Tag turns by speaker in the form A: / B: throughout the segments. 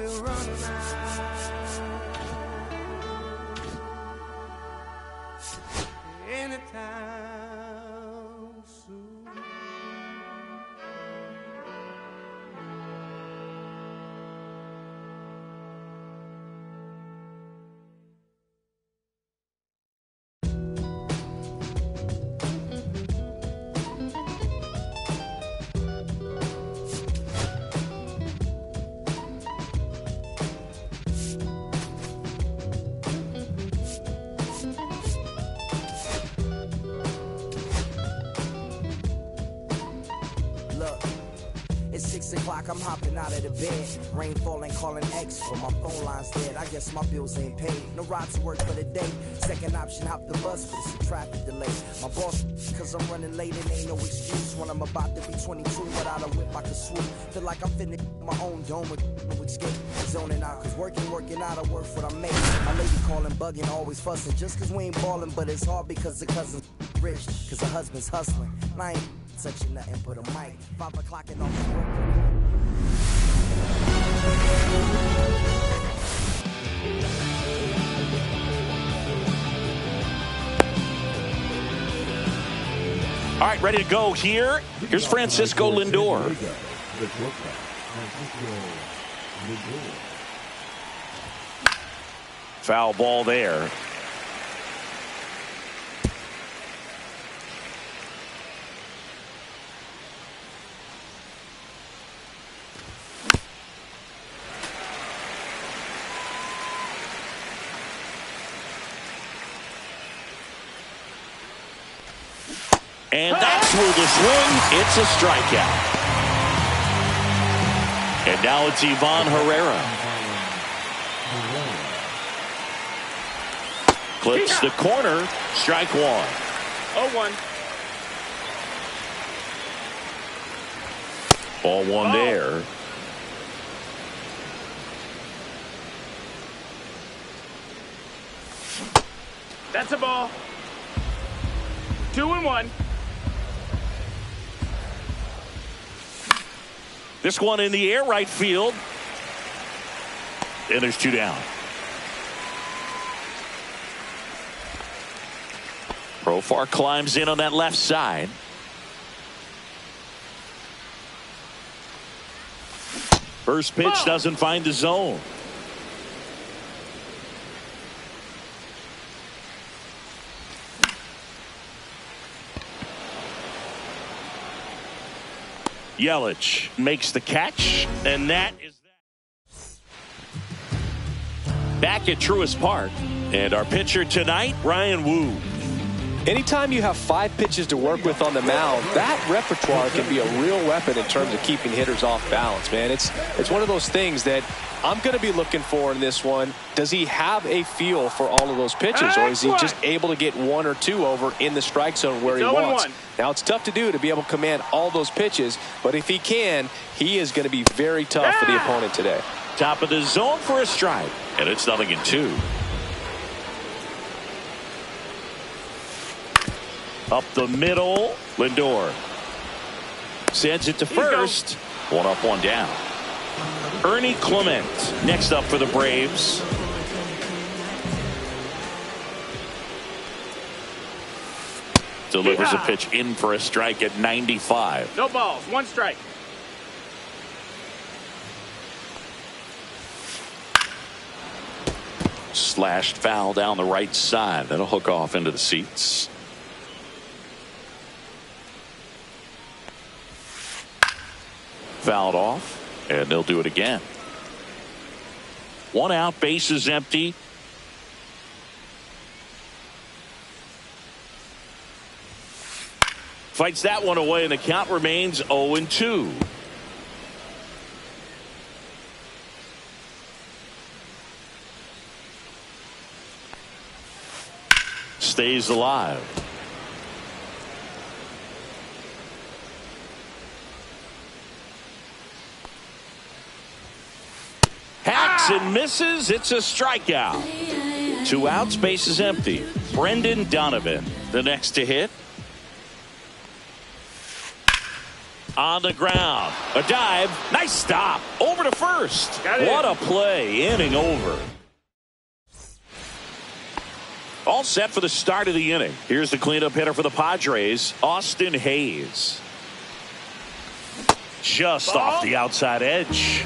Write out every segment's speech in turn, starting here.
A: be running out anytime soon.
B: It's 6 o'clock, I'm hopping out of the bed. Rain falling, calling X, but my phone line's dead. I guess my bills ain't paid. No ride to work for the day. Second option, hop the bus, but it's a traffic delay. My boss, cause I'm running late and ain't no excuse. When I'm about to be 22, without a whip I can swoop. Feel like I'm finna my own dome with no escape. Zoning out, cause working out, I work what I make. My lady calling, bugging, always fussing. Just cause we ain't ballin', but it's hard because the cousin's rich. Cause the husband's hustling. And I ain't touching nothing but a mic. 5 o'clock and all the work.
C: All right, ready to go here. Here's Francisco Lindor. Foul ball there. And that's through the swing. It's a strikeout. And now it's Ivan Herrera. Clips the corner. Strike one.
D: 0-1.
C: Ball one there.
D: That's a ball. 2-1.
C: This one in the air, right field. And there's two down. Profar climbs in on that left side. First pitch doesn't find the zone. Yelich makes the catch, and that is that. Back at Truist Park, and our pitcher tonight, Bryan Woo.
E: Anytime you have 5 pitches to work with on the mound, that repertoire can be a real weapon in terms of keeping hitters off balance, man. It's one of those things that I'm going to be looking for in this one. Does he have a feel for all of those pitches, or is he just able to get 1 or 2 over in the strike zone where he wants? Now, it's tough to do, to be able to command all those pitches, but if he can, he is going to be very tough for the opponent today.
C: Top of the zone for a strike, and it's 0-2. Up the middle, Lindor sends it to first. 1 up, 1 down. Ernie Clement next up for the Braves. Delivers a pitch in for a strike at 95.
D: No balls, 1 strike.
C: Slashed foul down the right side. That'll hook off into the seats. Fouled off, and they'll do it again. 1 out, bases empty. Fights that one away, and the count remains 0-2. Stays alive. Hacks and misses. It's a strikeout. 2 outs, bases empty. Brendan Donovan, the next to hit. On the ground. A dive. Nice stop. Over to first.
D: Got it.
C: What a play. Inning over. All set for the start of the inning. Here's the cleanup hitter for the Padres, Austin Hayes. Just
D: Ball.
C: off the outside edge.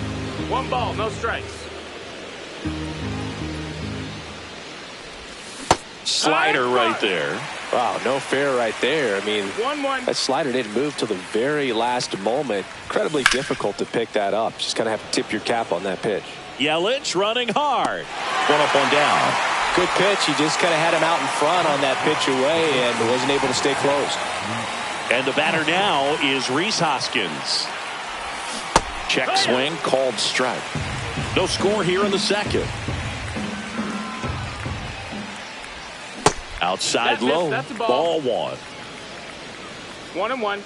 D: 1 ball, no strikes.
C: Slider right there.
E: Wow, no fair right there. I mean,
D: 1-1.
E: that slider didn't move till the very last moment. Incredibly difficult to pick that up. Just kind of have to tip your cap on that pitch.
C: Yelich running hard. 1 up, 1 down.
E: Good pitch. He just kind of had him out in front on that pitch away and wasn't able to stay close.
C: And the batter now is Rhys Hoskins. Check swing, called strike. No score here in the second. Outside
D: That missed.
C: low.
D: That's a ball.
C: Ball 1.
D: 1-1.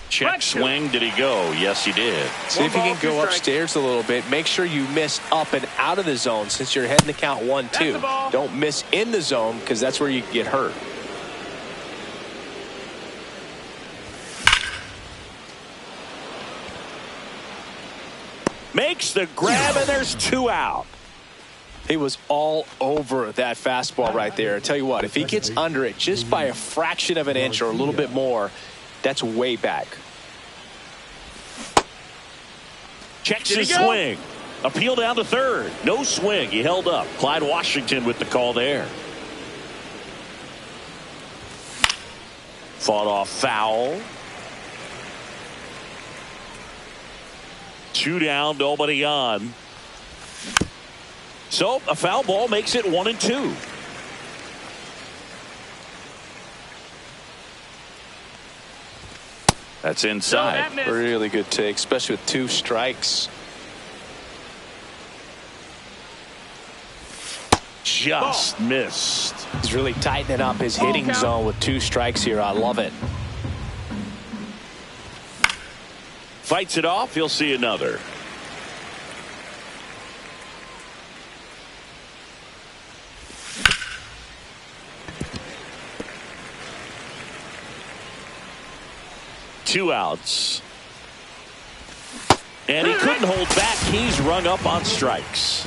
C: Check swing. Did he go? Yes, he did.
E: See if you
D: ball,
E: can
D: 2
E: go
D: strikes.
E: upstairs a little bit. Make sure you miss up and out of the zone since you're heading to count 1-2.
D: That's a ball.
E: Don't miss in the zone because that's where you get hurt.
C: Makes the grab, and there's 2 out.
E: He was all over that fastball right there. I tell you what, if he gets under it just by a fraction of an inch or a little bit more, that's way back.
C: Checks
D: Did he
C: his
D: go?
C: swing. Appeal down to third. No swing. He held up. Clyde Washington with the call there. Fought off foul. 2 down, nobody on. So a foul ball makes it 1-2. That's inside.
D: that missed.
E: Really good take, especially with 2 strikes.
C: Just missed.
E: He's really tightening up his hitting
D: count.
E: zone with 2 strikes here. I love it.
C: Fights it off. He'll see another. Two outs. And he couldn't hold back. He's rung up on strikes.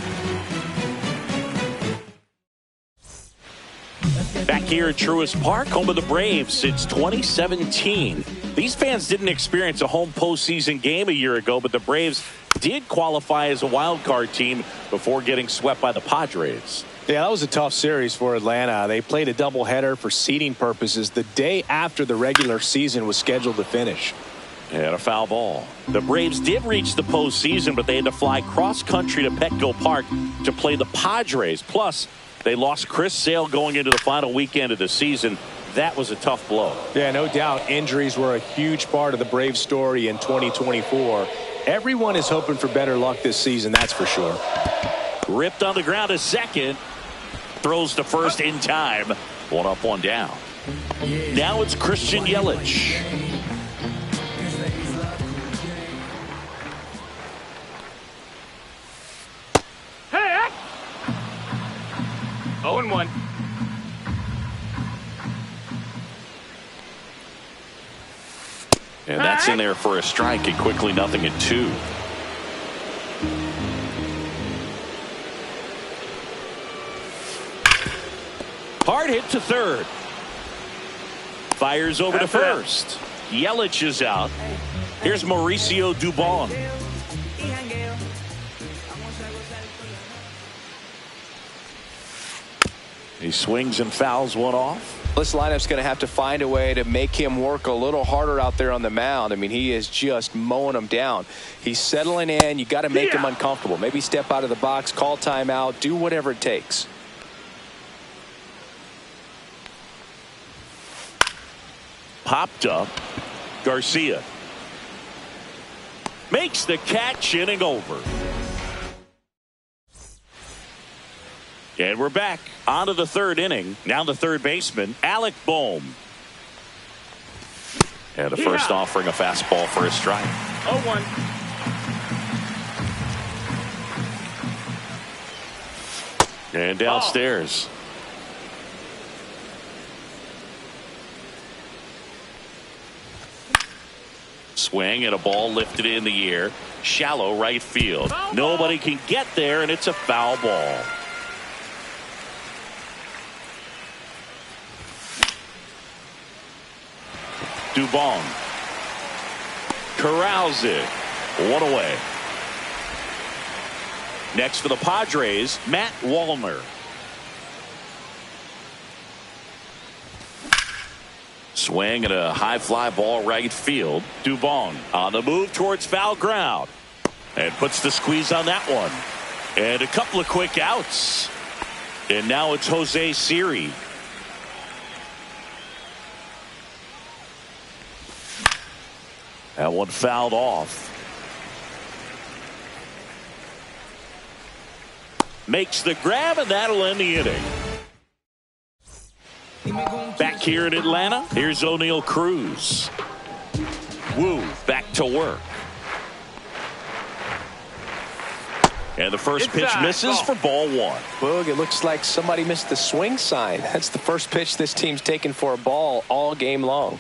C: Back here at Truist Park, home of the Braves since 2017. These fans didn't experience a home postseason game a year ago, but the Braves did qualify as a wild card team before getting swept by the Padres.
E: Yeah, that was a tough series for Atlanta. They played a doubleheader for seeding purposes the day after the regular season was scheduled to finish.
C: And a foul ball. The Braves did reach the postseason, but they had to fly cross country to Petco Park to play the Padres. Plus, they lost Chris Sale going into the final weekend of the season. That was a tough blow.
E: Yeah, no doubt injuries were a huge part of the Braves story in 2024. Everyone is hoping for better luck this season, that's for sure.
C: Ripped on the ground to second. Throws to first in time. 1 up, 1 down. Now it's Christian Yelich.
D: Hey! 0-1.
C: And that's in there for a strike, and quickly 0-2. Hard hit to third. Fires over to first. Yelich is out. Here's Mauricio Dubon. He swings and fouls one off.
E: This lineup's going to have to find a way to make him work a little harder out there on the mound. I mean, he is just mowing them down. He's settling in. You got to make him uncomfortable. Maybe step out of the box, call timeout, do whatever it takes.
C: Popped up. Garcia makes the catch, inning over. And we're back onto the third inning. Now the third baseman, Alec Bohm. And the first offering a fastball for a strike.
D: 0-1.
C: And downstairs. swing and a ball lifted in the air. Shallow right field. Nobody can get there, and it's a foul ball. Dubon corrals it. One away. Next for the Padres, Matt Wallner. Swing and a high fly ball right field. Dubon on the move towards foul ground and puts the squeeze on that one. And a couple of quick outs. And now it's Jose Siri. That one fouled off. Makes the grab, and that'll end the inning. Back here in Atlanta, here's O'Neal Cruz. Woo back to work. And the first pitch misses for ball one.
E: Boog, it looks like somebody missed the swing sign. That's the first pitch this team's taken for a ball all game long.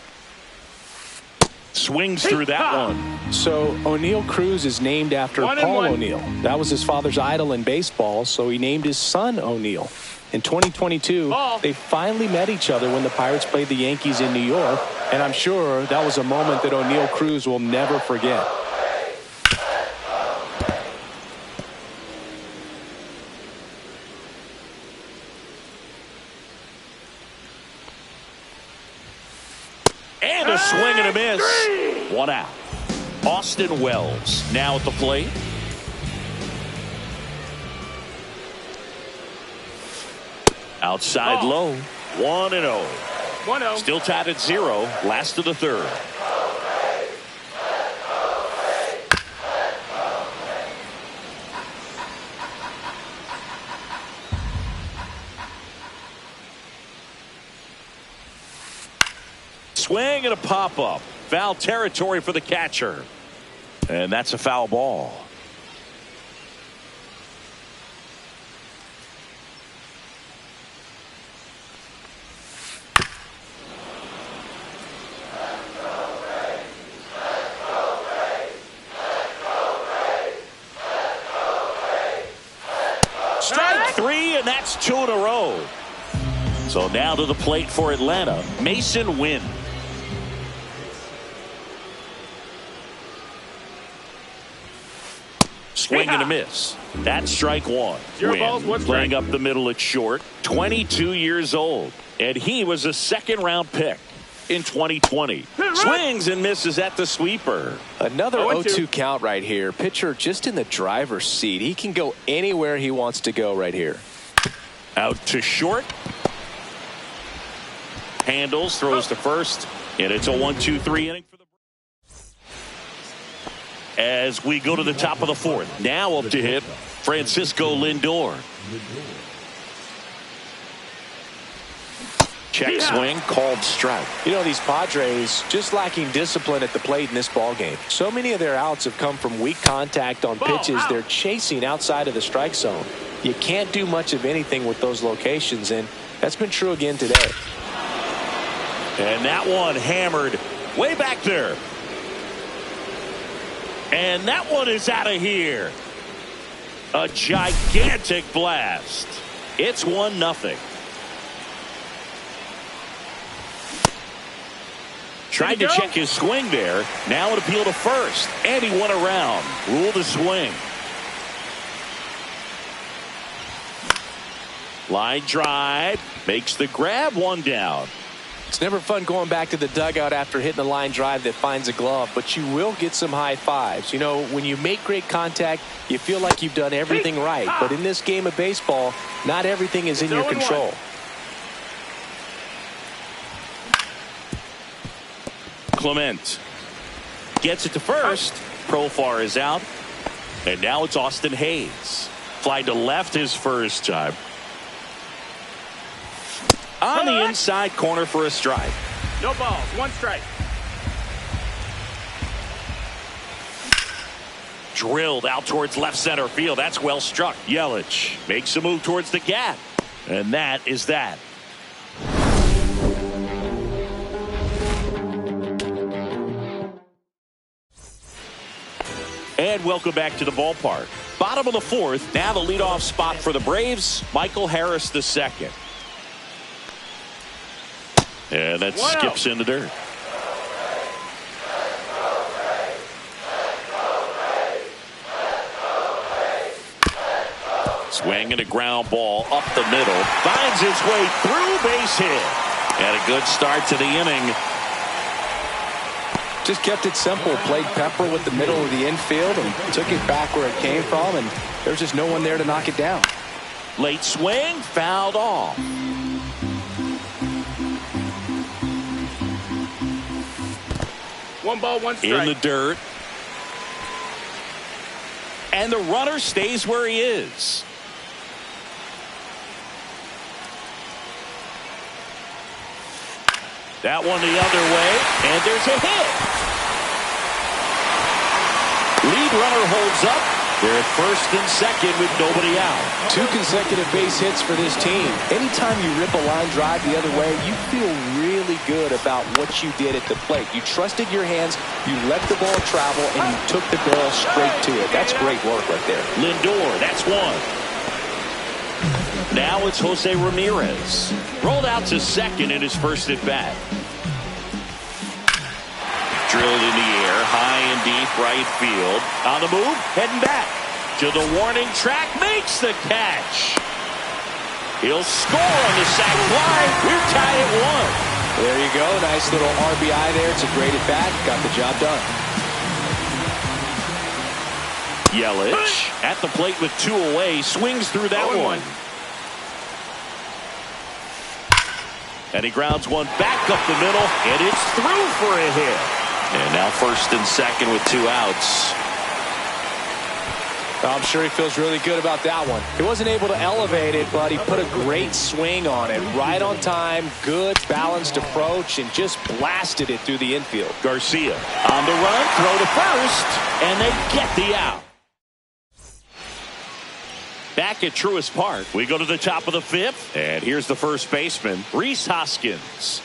C: Swings through that one.
E: So O'Neal Cruz is named after Paul O'Neill. That was his father's idol in baseball, so he named his son O'Neal. In 2022, they finally met each other when the Pirates played the Yankees in New York, and I'm sure that was a moment that O'Neal Cruz will never forget.
C: And a swing and a miss. One out. Austin Wells now at the plate. Outside low. 1-0.
D: 1-0.
C: Still tied at 0. Last of the third. Swing and a pop-up. Foul territory for the catcher. And that's a foul ball. Strike three, and that's 2 in a row. So now to the plate for Atlanta, Mason Wynn. Swing and a miss. That's strike one. Wynn playing up the middle at short. 22 years old. And he was a second-round pick in 2020. Swings and misses at the sweeper.
E: Another 0-2 count right here. Pitcher just in the driver's seat. He can go anywhere he wants to go right here.
C: Out to short. Handles, throws to first. And it's a 1-2-3 inning for the as we go to the top of the fourth. Now up to hit Francisco Lindor. Check swing, called strike.
E: You know, these Padres just lacking discipline at the plate in this ball game. So many of their outs have come from weak contact on pitches they're chasing outside of the strike zone. You can't do much of anything with those locations, and that's been true again today.
C: And that one hammered way back there. And that one is out of here. A gigantic blast. It's 1-0. Tried to check his swing there. Now an appeal to first. And he went around. Ruled the swing. Line drive. Makes the grab. One down.
E: It's never fun going back to the dugout after hitting a line drive that finds a glove, but you will get some high fives. You know, when you make great contact, you feel like you've done everything right. But in this game of baseball, not everything is in your control.
C: Clement gets it to first. Profar is out. And now it's Austin Hayes. Fly to left his first time. On the inside corner for a strike.
D: No balls, 1 strike.
C: Drilled out towards left center field. That's well struck. Yelich makes a move towards the gap. And that is that. And welcome back to the ballpark. Bottom of the fourth. Now the leadoff spot for the Braves, Michael Harris II. And that skips in the dirt. Swing and a ground ball up the middle. Finds its way through, base hit. And a good start to the inning.
E: Just kept it simple. Played pepper with the middle of the infield and took it back where it came from. And there's just no one there to knock it down.
C: Late swing, fouled off.
D: One ball, one strike.
C: In the dirt. And the runner stays where he is. That one the other way, and there's a hit. Lead runner holds up. They're at first and second with nobody out.
E: 2 consecutive base hits for this team. Anytime you rip a line drive the other way, you feel really good about what you did at the plate. You trusted your hands, you let the ball travel, and you took the barrel straight to it. That's great work right there.
C: Lindor, that's one. Now it's Jose Ramirez. Rolled out to second in his first at bat. Drilled in the air, high and deep right field. On the move, heading back to the warning track, makes the catch. He'll score on the sac fly. We're tied at 1.
E: There you go. Nice little RBI there. It's a great at bat. Got the job done.
C: Yelich at the plate with 2 away. Swings through that one. And he grounds one back up the middle. And it's through for a hit. And now first and second with 2 outs.
E: I'm sure he feels really good about that one. He wasn't able to elevate it, but he put a great swing on it. Right on time, good balanced approach, and just blasted it through the infield.
C: Garcia on the run, throw to first, and they get the out. Back at Truist Park, we go to the top of the 5th, and here's the first baseman, Rhys Hoskins.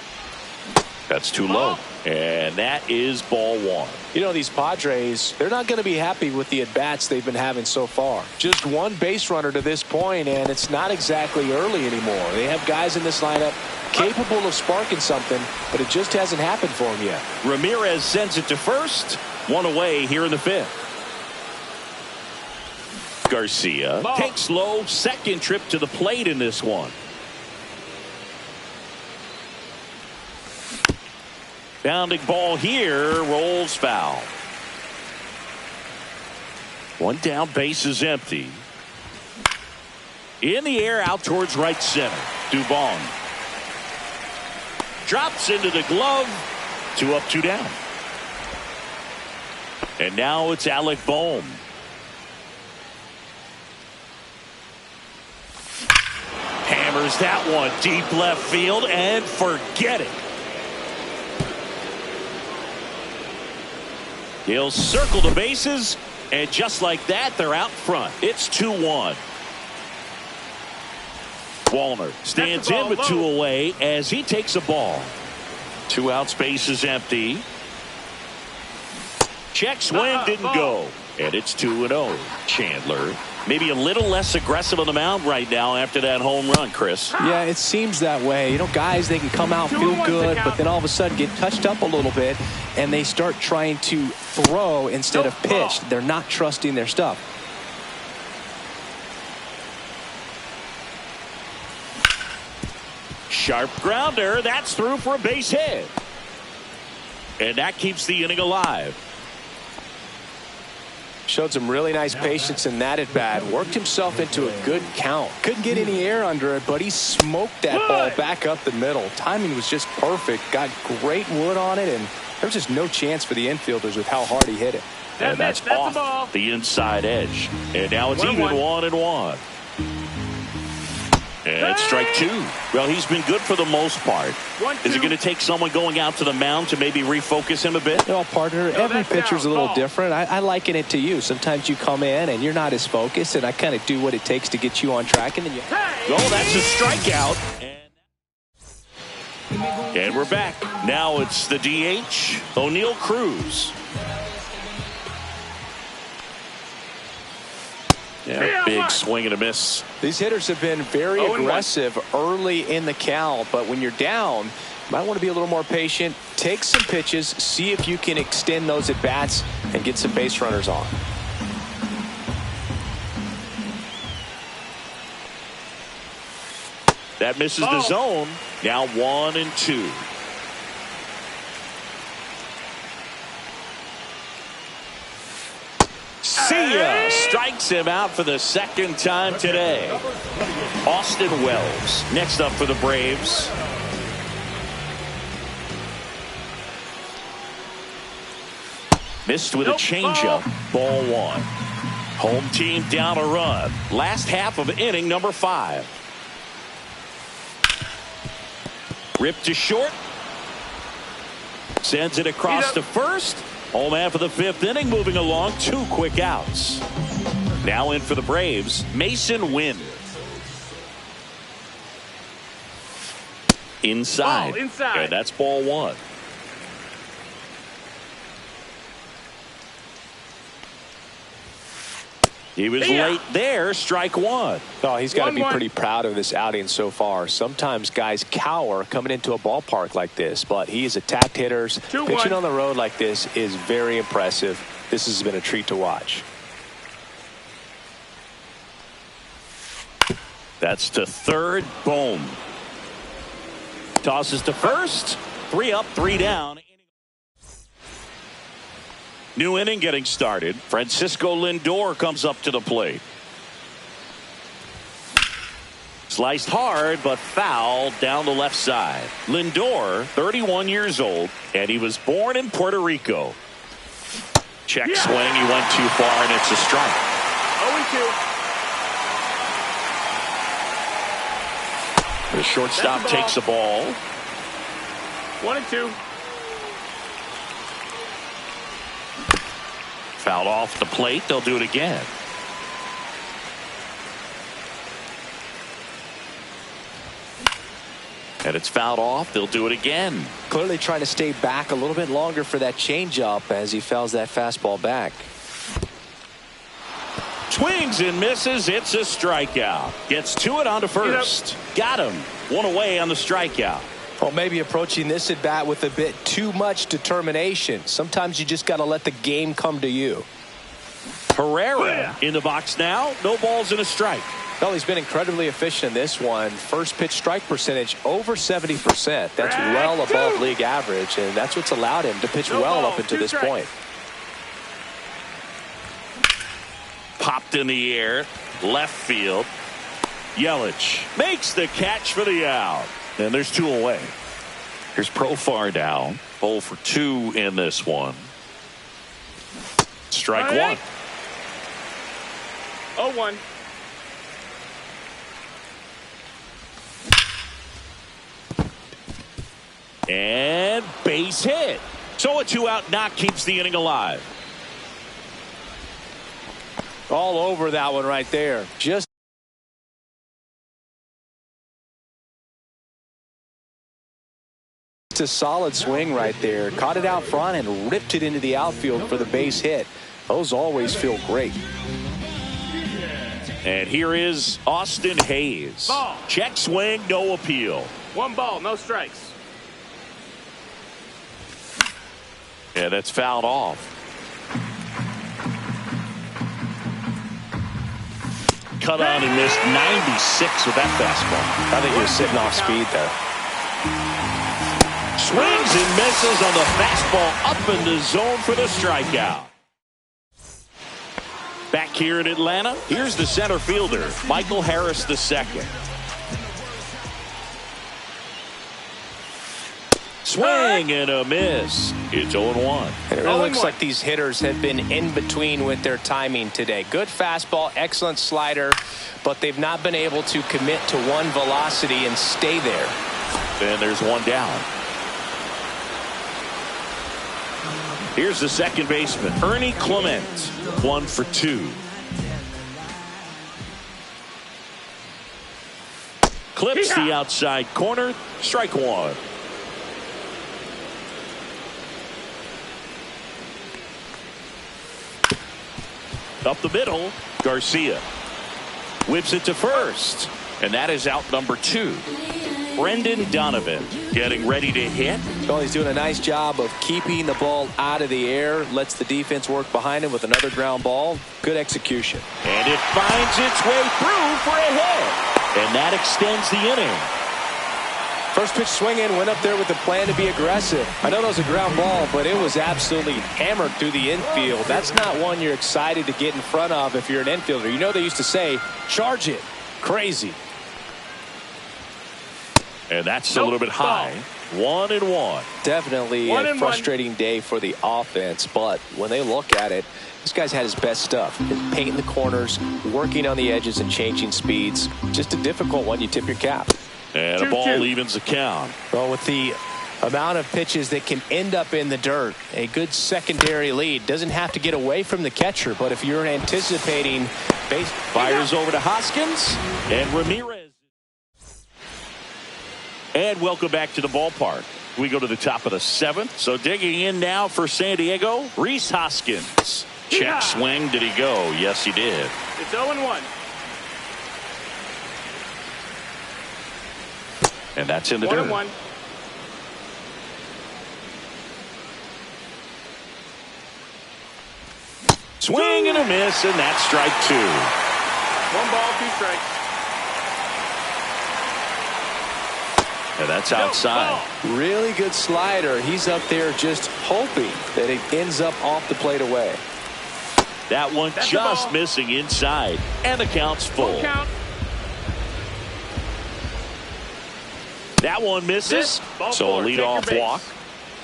C: That's too low, and that is ball 1.
E: You know, these Padres, they're not going to be happy with the at-bats they've been having so far. Just one base runner to this point, and it's not exactly early anymore. They have guys in this lineup capable of sparking something, but it just hasn't happened for them yet.
C: Ramirez sends it to first. 1 away here in the 5th. Garcia takes low, second trip to the plate in this one. Bounding ball here, rolls foul. 1 down, base is empty. In the air, out towards right center. Dubon drops into the glove. 2 up, 2 down. And now it's Alec Bohm. Hammers that one deep left field and forget it. He'll circle the bases, and just like that, they're out front. It's 2-1. Wallner stands in with 2 away as he takes a ball. 2 outs, base is empty. Check swing, didn't go. And it's 2-0. Chandler maybe a little less aggressive on the mound right now after that home run, Chris.
E: Yeah, it seems that way. You know, guys, they can come out, feel good, but then all of a sudden get touched up a little bit, and they start trying to throw instead of pitch. They're not trusting their stuff.
C: Sharp grounder. That's through for a base hit. And that keeps the inning alive.
E: Showed some really nice patience in that at bat. Worked himself into a good count. Couldn't get any air under it, but he smoked that ball back up the middle. Timing was just perfect. Got great wood on it, and there's just no chance for the infielders with how hard he hit it.
C: And that's off the inside edge. And now it's even 1-1. And that's strike 2. Well, he's been good for the most part. Is it going to take someone going out to the mound to maybe refocus him a bit?
E: Well, partner, every pitcher's a little different. I liken it to you. Sometimes you come in and you're not as focused, and I kind of do what it takes to get you on track, and then you...
C: Oh, that's a strikeout. And we're back. Now it's the DH, O'Neal Cruz. A big swing and a miss.
E: These hitters have been very aggressive early in the count, but when you're down, you might want to be a little more patient. Take some pitches, see if you can extend those at bats and get some base runners on.
C: That misses the zone. Now 1-2. See ya! Strikes him out for the second time today. Austin Wells next up for the Braves. Missed with a changeup. Ball 1. Home team down a run. Last half of inning number 5. Ripped to short. Sends it across to first. Home half of the 5th inning, moving along. 2 quick outs. Now in for the Braves, Masyn Winn. Inside.
D: Inside.
C: And that's ball 1. He was late there. Strike 1.
E: Oh, he's got to be pretty proud of this outing so far. Sometimes guys cower coming into a ballpark like this, but he has attacked hitters. Pitching on the road like this is very impressive. This has been a treat to watch.
C: That's to third. Boom. Tosses to first. 3 up, 3 down. New inning getting started. Francisco Lindor comes up to the plate. Sliced hard, but fouled down the left side. Lindor, 31 years old, and he was born in Puerto Rico. Check swing. He went too far, and it's a strike.
D: 0-2.
C: The shortstop takes the ball.
D: 1-2.
C: Fouled off the plate. They'll do it again. And it's fouled off. They'll do it again.
E: Clearly trying to stay back a little bit longer for that changeup as he fouls that fastball back.
C: Swings and misses. It's a strikeout. Gets to it onto first. Got him. 1 away on the strikeout.
E: Well, maybe approaching this at bat with a bit too much determination. Sometimes you just got to let the game come to you.
C: Herrera in the box now. No balls and a strike.
E: Well, he's been incredibly efficient in this one. First pitch strike percentage over 70%. That's well above league average, and that's what's allowed him to pitch well up until this point.
C: Popped in the air. Left field. Yelich makes the catch for the out. And there's 2 away. Here's Profar down. 0 for 2 in this one. Strike 1.
D: 0-1.
C: And base hit. So a 2-out knock keeps the inning alive.
E: All over that one right there. Just a solid swing right there. Caught it out front and ripped it into the outfield for the base hit. Those always feel great.
C: And here is Austin Hayes.
D: Ball.
C: Check swing, no appeal.
D: 1 ball, no strikes.
C: Yeah, that's fouled off. Cut on and missed 96 with that fastball.
E: I think he was sitting off speed there.
C: Swings and misses on the fastball up in the zone for the strikeout. Back here in Atlanta, here's the center fielder, Michael Harris II. Swing and a miss. It's 0-1.
E: It really looks like these hitters have been in between with their timing today. Good fastball, excellent slider, but they've not been able to commit to one velocity and stay there.
C: And there's 1 down. Here's the second baseman, Ernie Clement. 1 for 2. Clips the outside corner. Strike 1. Up the middle, Garcia. whips it to first. And that is out number 2. Brendan Donovan getting ready to hit.
E: Well, he's doing a nice job of keeping the ball out of the air. Lets the defense work behind him with another ground ball. Good execution.
C: And it finds its way through for a hit. And that extends the inning.
E: First pitch swinging, went up there with the plan to be aggressive. I know that was a ground ball, but it was absolutely hammered through the infield. That's not one you're excited to get in front of if you're an infielder. You know they used to say, charge it. Crazy.
C: And that's a little bit high. 1-1.
E: Definitely a frustrating day for the offense, but when they look at it, this guy's had his best stuff. Painting the corners, working on the edges and changing speeds. Just a difficult one. You tip your cap.
C: And a ball evens the count.
E: Well, with the amount of pitches that can end up in the dirt, a good secondary lead doesn't have to get away from the catcher, but if you're anticipating base,
C: fires over to Hoskins and Ramirez. And welcome back to the ballpark. We go to the top of the 7th. So digging in now for San Diego, Rhys Hoskins. Check swing. Did he go? Yes, he did.
D: It's 0-1.
C: And that's in the dirt.
D: 1-1.
C: Swing and a miss, and that's strike 2.
D: 1 ball, 2 strikes.
C: And that's outside.
E: Really good slider. He's up there just hoping that it ends up off the plate away.
C: That one just missing inside, and the count's full.
D: Count.
C: That one misses, so a leadoff walk.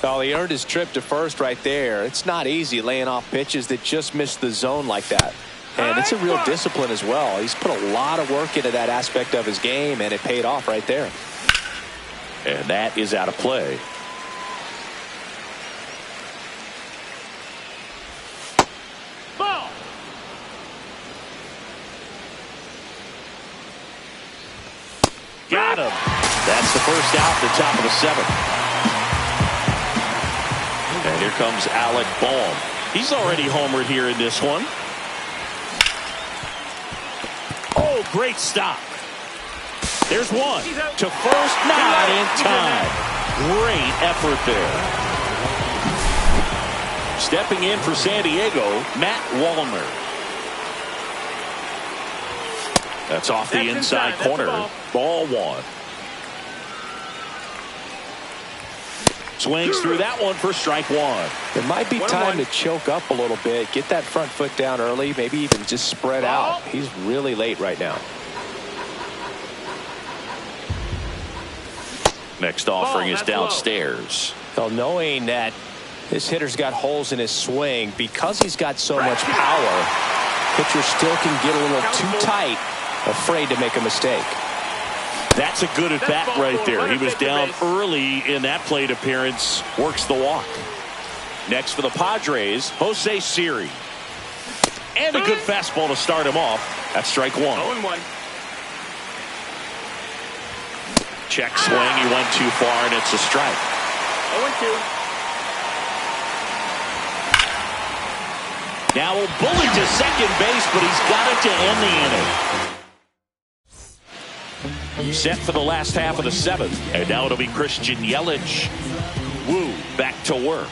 E: Oh, he earned his trip to first right there. It's not easy laying off pitches that just miss the zone like that. And it's a real discipline as well. He's put a lot of work into that aspect of his game, and it paid off right there.
C: And that is out of play.
D: Ball.
C: Got him. That's the first out at the top of the 7th. And here comes Alec Bohm. He's already homered here in this one. Oh, great stop. There's one. To first, not in time. Great effort there. Stepping in for San Diego, Matt Wallner. That's off the inside corner. Ball 1. Swings through that one for strike 1.
E: It might be time to choke up a little bit. Get that front foot down early. Maybe even just spread out. He's really late right now.
C: Next offering is downstairs.
E: Well, knowing that this hitter's got holes in his swing, because he's got so much power, pitcher still can get a little too tight, afraid to make a mistake.
C: That's a good at bat right there. He was down early in that plate appearance. Works the walk. Next for the Padres, Jose Siri. And a good fastball to start him off. That's strike 1.
D: 0-1.
C: Check swing. He went too far, and it's a strike.
D: 0-2.
C: Now a bullet to second base, but he's got it to end the inning. Set for the last half of the 7th. And now it'll be Christian Yelich. Woo, back to work.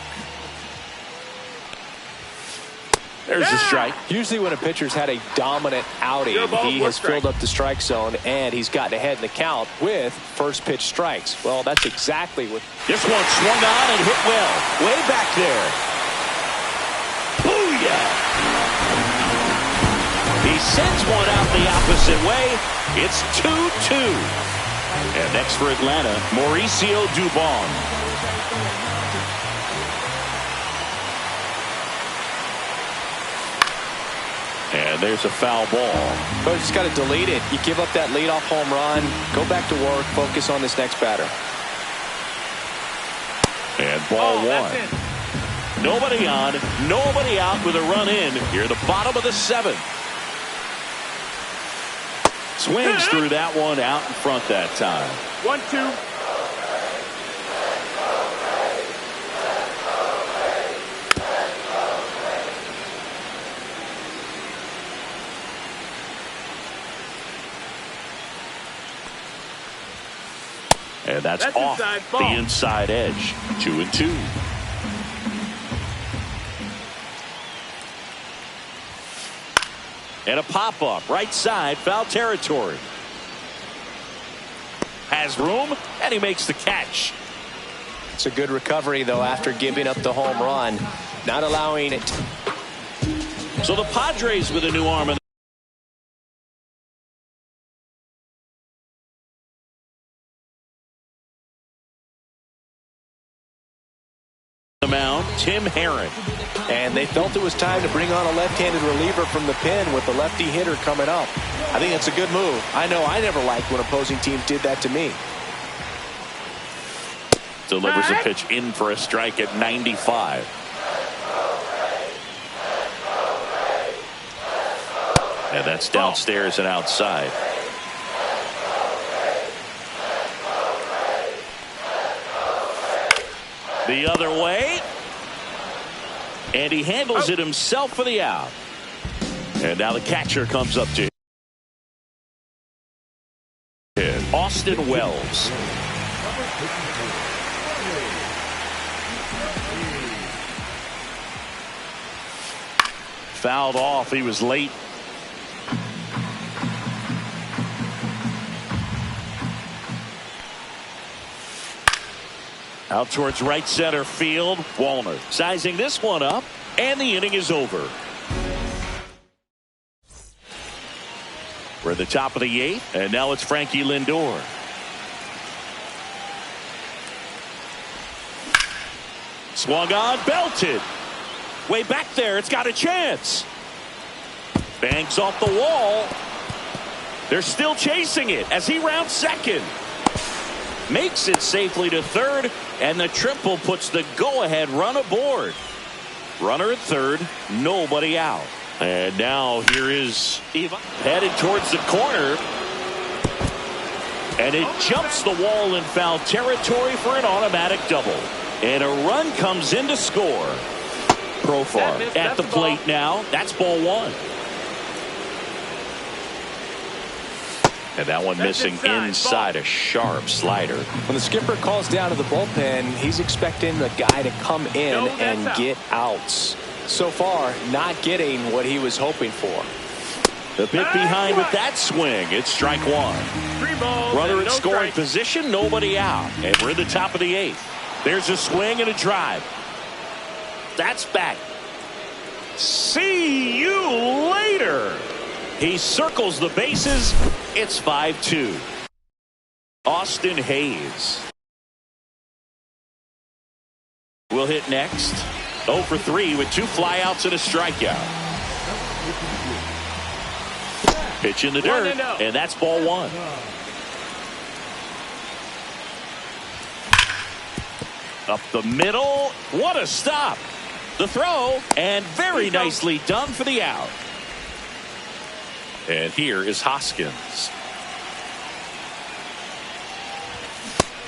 C: There's a strike.
E: Usually when a pitcher's had a dominant outing, he has filled up the strike zone and he's gotten ahead in the count with first pitch strikes. Well, that's exactly what.
C: This one swung on and hit well. Way back there. Booyah! He sends one out the opposite way. It's 2-2. And next for Atlanta, Mauricio Dubon. And there's a foul ball.
E: But just got to delete it. You give up that leadoff home run, go back to work, focus on this next batter.
C: And ball 1. Nobody on, nobody out with a run in here at the bottom of the 7th. Swings through that one out in front that time.
D: 1-2.
C: And that's off
D: inside ball.
C: the inside edge. 2-2. And a pop-up, right side, foul territory. Has room, and he makes the catch.
E: It's a good recovery, though, after giving up the home run. Not allowing it.
C: So the Padres with a new arm in the mound, Tim Herron.
E: And they felt it was time to bring on a left-handed reliever from the pen with the lefty hitter coming up. I think it's a good move. I know I never liked when opposing teams did that to me.
C: Delivers a pitch in for a strike at 95. And that's downstairs and outside. The other way. And he handles it himself for the out. And now the catcher comes up to him. Austin Wells. Fouled off. He was late. Out towards right center field. Wallner sizing this one up, and the inning is over. We're at the top of the 8th, and now it's Frankie Lindor. Swung on, belted. Way back there, it's got a chance. Bangs off the wall. They're still chasing it as he rounds second. Makes it safely to third, and the triple puts the go-ahead run aboard. Runner at third, nobody out. And now here is Eva headed towards the corner. And it jumps the wall in foul territory for an automatic double. And a run comes in to score. Profar at the plate now. That's ball one. And that one missing inside, a sharp slider.
E: When the skipper calls down to the bullpen, he's expecting the guy to come in and get outs. So far, not getting what he was hoping for.
C: The bit behind with that swing. It's strike one.
D: 3 balls.
C: Runner in
D: No
C: scoring
D: strikes.
C: position, nobody out. And we're at the top of the 8th. There's a swing and a drive. That's back. See you later. He circles the bases. It's 5-2. Austin Hayes will hit next. 0 for 3 with 2 flyouts and a strikeout. Pitch in the dirt, and that's ball one. Up the middle. What a stop. The throw, and very nicely done for the out. And here is Hoskins.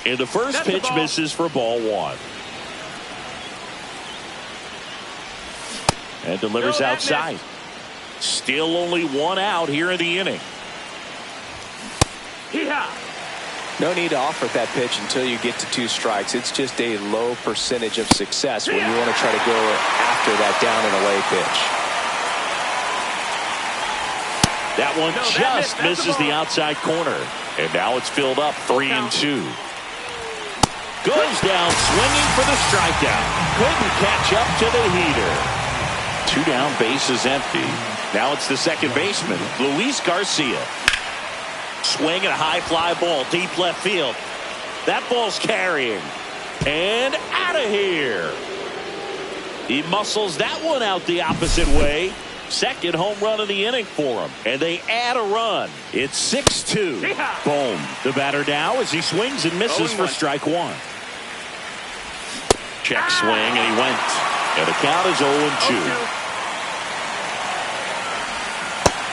C: And the first pitch misses for ball one. And delivers outside. Still only 1 out here in the inning.
E: No need to offer that pitch until you get to 2 strikes. It's just a low percentage of success when you want to try to go after that down and away pitch.
C: That one just misses the outside corner. And now it's filled up 3-2. Goes down swinging for the strikeout. Couldn't catch up to the heater. 2 down, bases empty. Now it's the second baseman, Luis Garcia. Swing and a high fly ball deep left field. That ball's carrying. And out of here. He muscles that one out the opposite way. Second home run of the inning for him. And they add a run. It's 6-2. Boom. The batter now as he swings and misses for strike one. Check swing and he went. And the count is 0-2.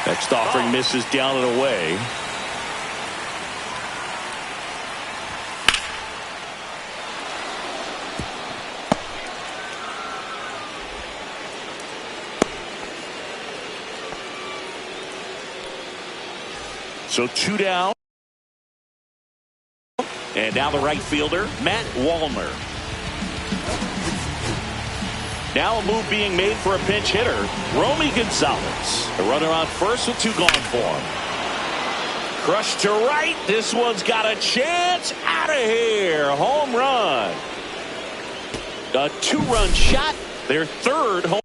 C: Next offering misses down and away. So 2 down. And now the right fielder, Matt Wallner. Now a move being made for a pinch hitter, Romy Gonzalez. A runner on first with 2 gone for him. Crushed to right. This one's got a chance. Out of here. Home run. A 2-run shot. Their 3rd home.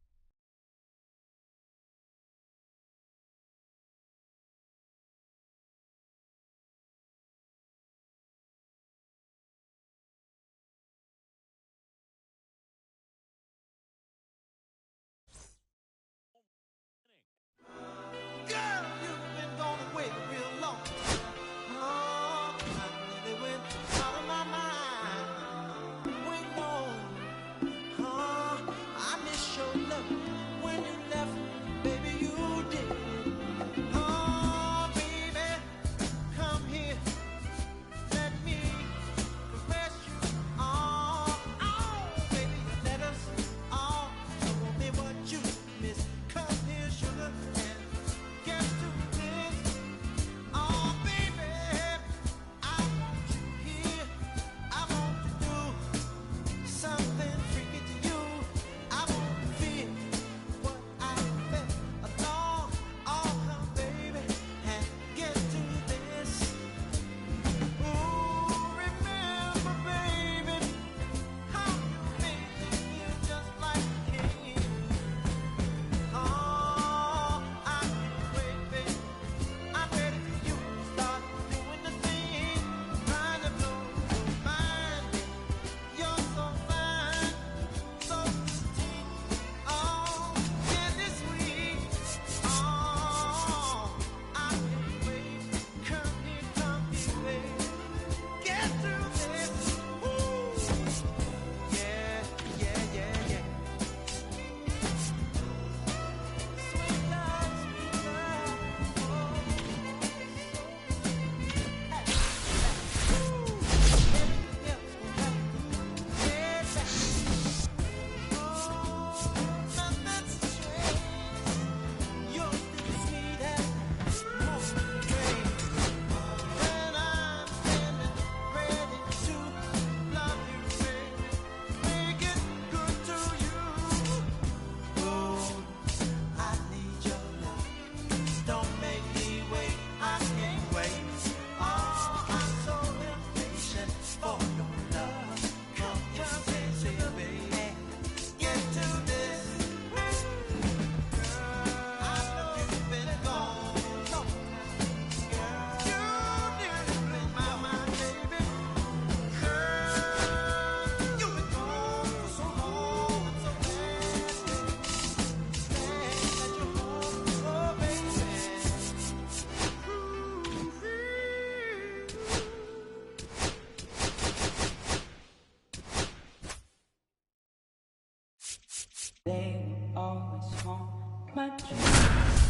F: They will always haunt my dreams.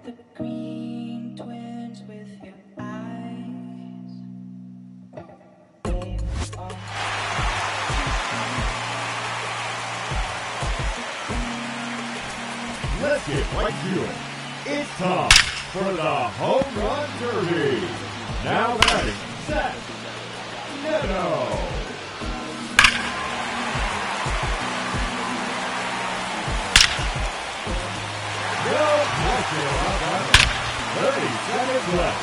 F: The green twins with your eyes. They will always
G: Let's get right to it. It's time for the Home Run Derby. Now batting, Zach Neto. No pressure on that one. 30 seconds left.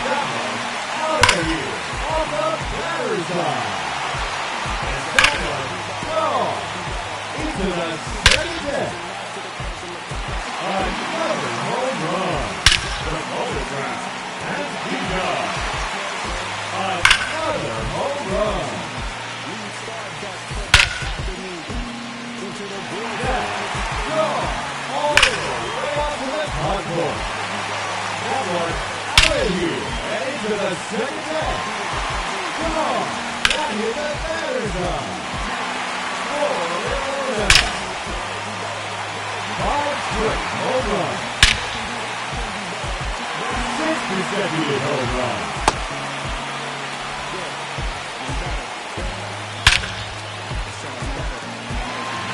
G: That one out of here on the batter's side. And that one gone into the second deck. Another home run. The photograph has begun. Another home run. That's gone all the way up to the concourse. That one out of here and into the second deck. Gone. That hit the batter's eye. 4 down. 5 straight home runs. 6 consecutive home runs.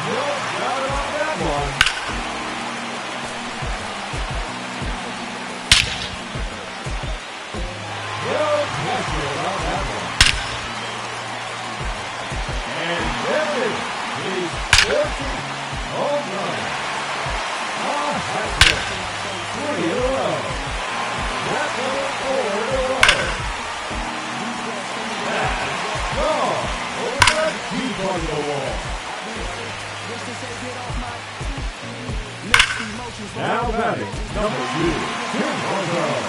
G: No doubt on that one. No doubt. part of the wall. Now batting, number 2, Tim Horton.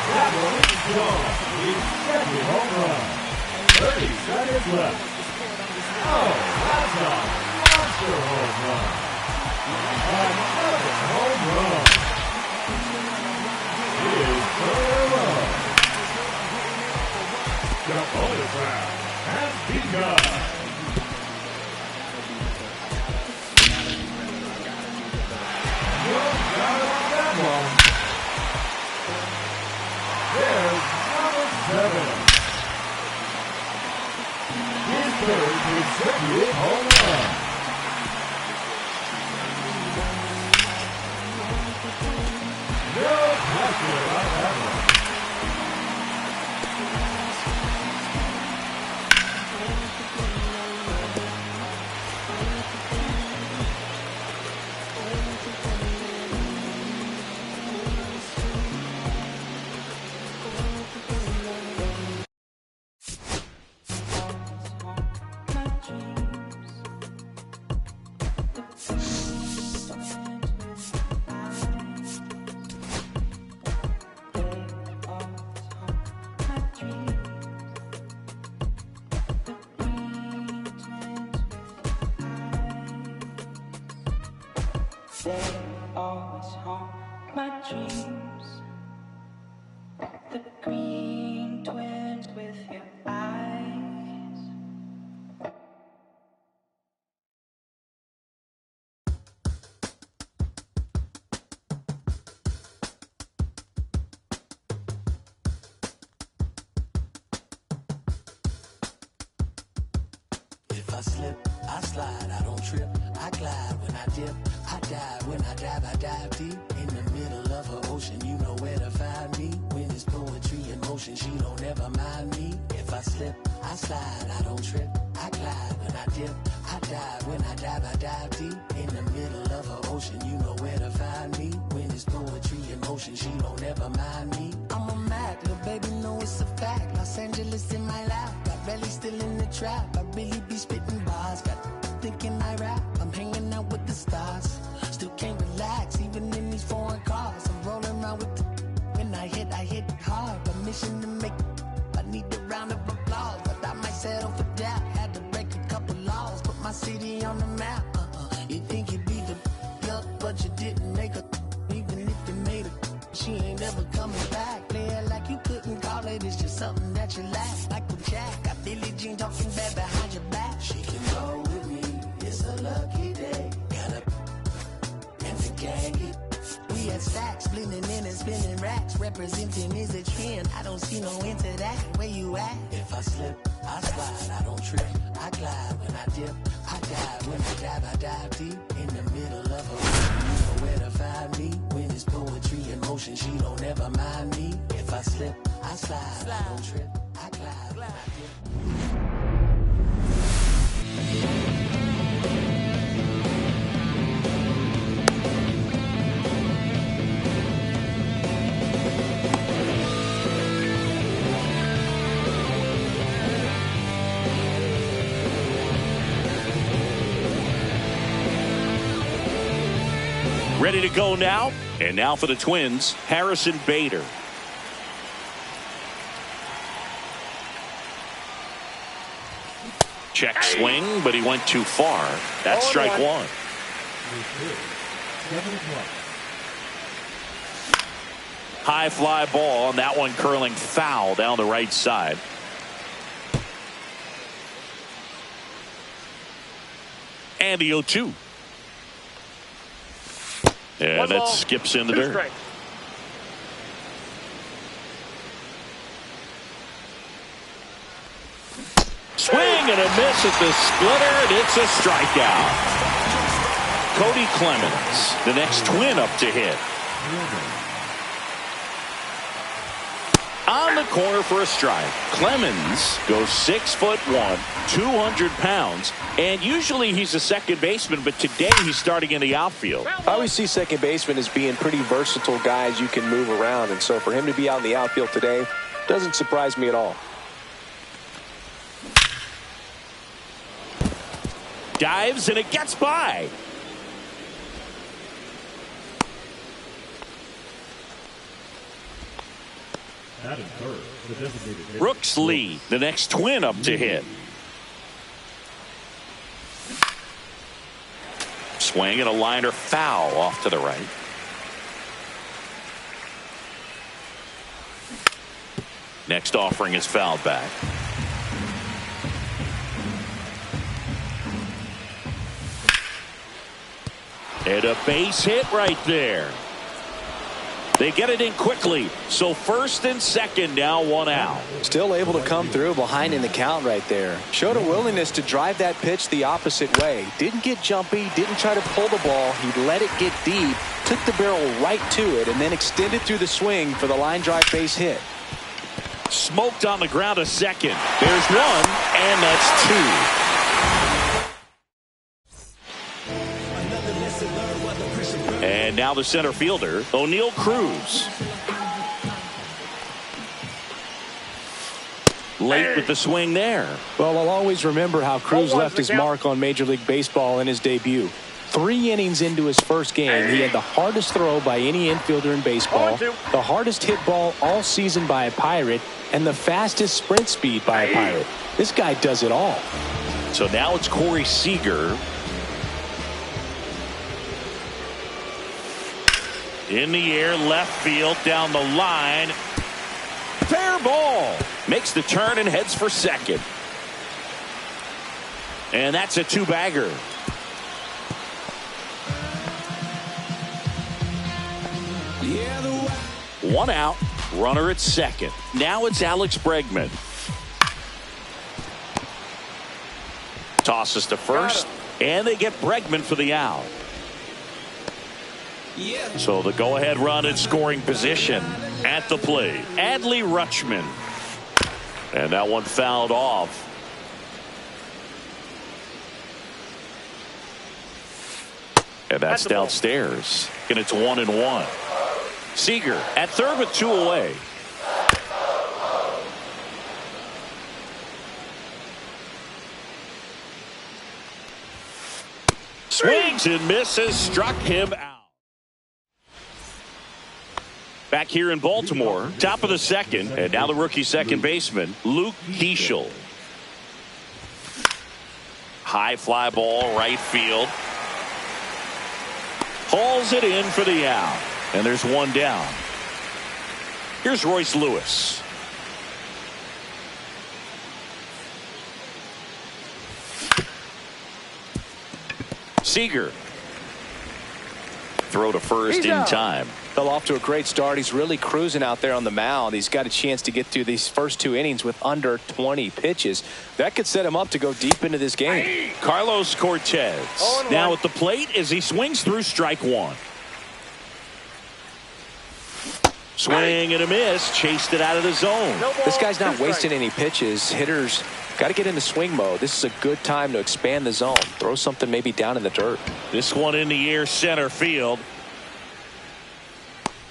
G: That one is gone. His second home run. 30 seconds left. Oh, that's a monster home run. Another home run. His third run. The bonus round has begun. Good job on that one. There's number 7. His third consecutive home run. No question about that one.
F: They always haunt my dreams. The green twins with your eyes.
B: If I slip, I slide, I don't trip, I glide when I dip, I dive when I dive deep. In the middle of an ocean, you know where to find me. When it's poetry in motion, she don't ever mind me. If I slip, I slide, I don't trip, I glide when I dip, I dive when I dive deep. In the middle of an ocean, you know where to find me. When it's poetry in motion, she don't ever mind me. I'm a Mac, little baby, know it's a fact. Los Angeles in my lap, got belly still in the trap. I really be spitting bars, got thinking I rap. I'm hanging out with the stars, still can't relax, even in these foreign cars. I'm rolling around with the when I hit hard. Permission to make, I need a round of applause, but I might settle for that. Had to break a couple laws, put my city on the map. You think you beat the up, but you didn't make her. Even if you made her, she ain't ever coming back. Play it like you couldn't call it, it's just something that you lack. Like the Jack, got Billie Jean talking bad behind your back. She can roll with me, it's a lucky day. Gotta and the gang. We had stacks, blending in and spinning racks. Representing is a trend, I don't see no end to that. Where you at? If I slip, I slide, I don't trip, I glide when I dip, I dive when I dive deep. In the middle of a you know where to find me. When it's poetry in motion, she don't ever mind me. If I slip, I slide, I don't trip, I glide when I dip.
C: Ready to go now. And now for the Twins, Harrison Bader. Check swing, but he went too far. That's strike one. High fly ball, and that one curling foul down the right side. And the 0-2. Yeah, that skips in the dirt.
D: Strike.
C: Swing and a miss at the splitter, and it's a strikeout. Cody Clemens, the next Twin up to hit. On the corner for a strike. Clemens goes 6'1", 200 pounds, and usually he's a second baseman, but today he's starting in the outfield.
E: I always see second baseman as being pretty versatile guys you can move around, and so for him to be out in the outfield today doesn't surprise me at all.
C: Dives, and it gets by.
G: Batting third, the designated hitter.
C: Brooks Lee, the next twin up to hit. Swing and a liner foul off to the right. Next offering is fouled back. And a base hit right there. They get it in quickly. So first and second, now one out.
E: Still able to come through behind in the count right there. Showed a willingness to drive that pitch the opposite way. Didn't get jumpy, didn't try to pull the ball. He let it get deep, took the barrel right to it, and then extended through the swing for the line drive base hit.
C: Smoked on the ground a second. There's one, and that's two. And now the center fielder, O'Neal Cruz. Late with the swing there.
E: Well, I'll always remember how Cruz left his mark on Major League Baseball in his debut. 3 innings into his first game, he had the hardest throw by any infielder in baseball, the hardest hit ball all season by a Pirate, and the fastest sprint speed by a Pirate. This guy does it all.
C: So now it's Corey Seager. In the air, left field, down the line. Fair ball. Makes the turn and heads for second. And that's a 2-bagger. One out, runner at second. Now it's Alex Bregman. Tosses to first, and they get Bregman for the out. So the go-ahead run in scoring position at the plate. Adley Rutschman. And that one fouled off. And that's downstairs. And it's 1-1. Seager at third with 2 away. Swings and misses. Struck him out. Back here in Baltimore, top of the second, and now the rookie second baseman, Luke Keeschel. High fly ball, right field. Hauls it in for the out, and there's one down. Here's Royce Lewis. Seager. Throw to first in time.
E: Fell off to a great start. He's really cruising out there on the mound. He's got a chance to get through these first 2 innings with under 20 pitches. That could set him up to go deep into this game.
C: Carlos Cortez now at the plate as he swings through strike one. Swing and a miss. Chased it out of the zone.
E: This guy's not wasting any pitches. Hitters got to get into swing mode. This is a good time to expand the zone. Throw something maybe down in the dirt.
C: This one in the air, center field.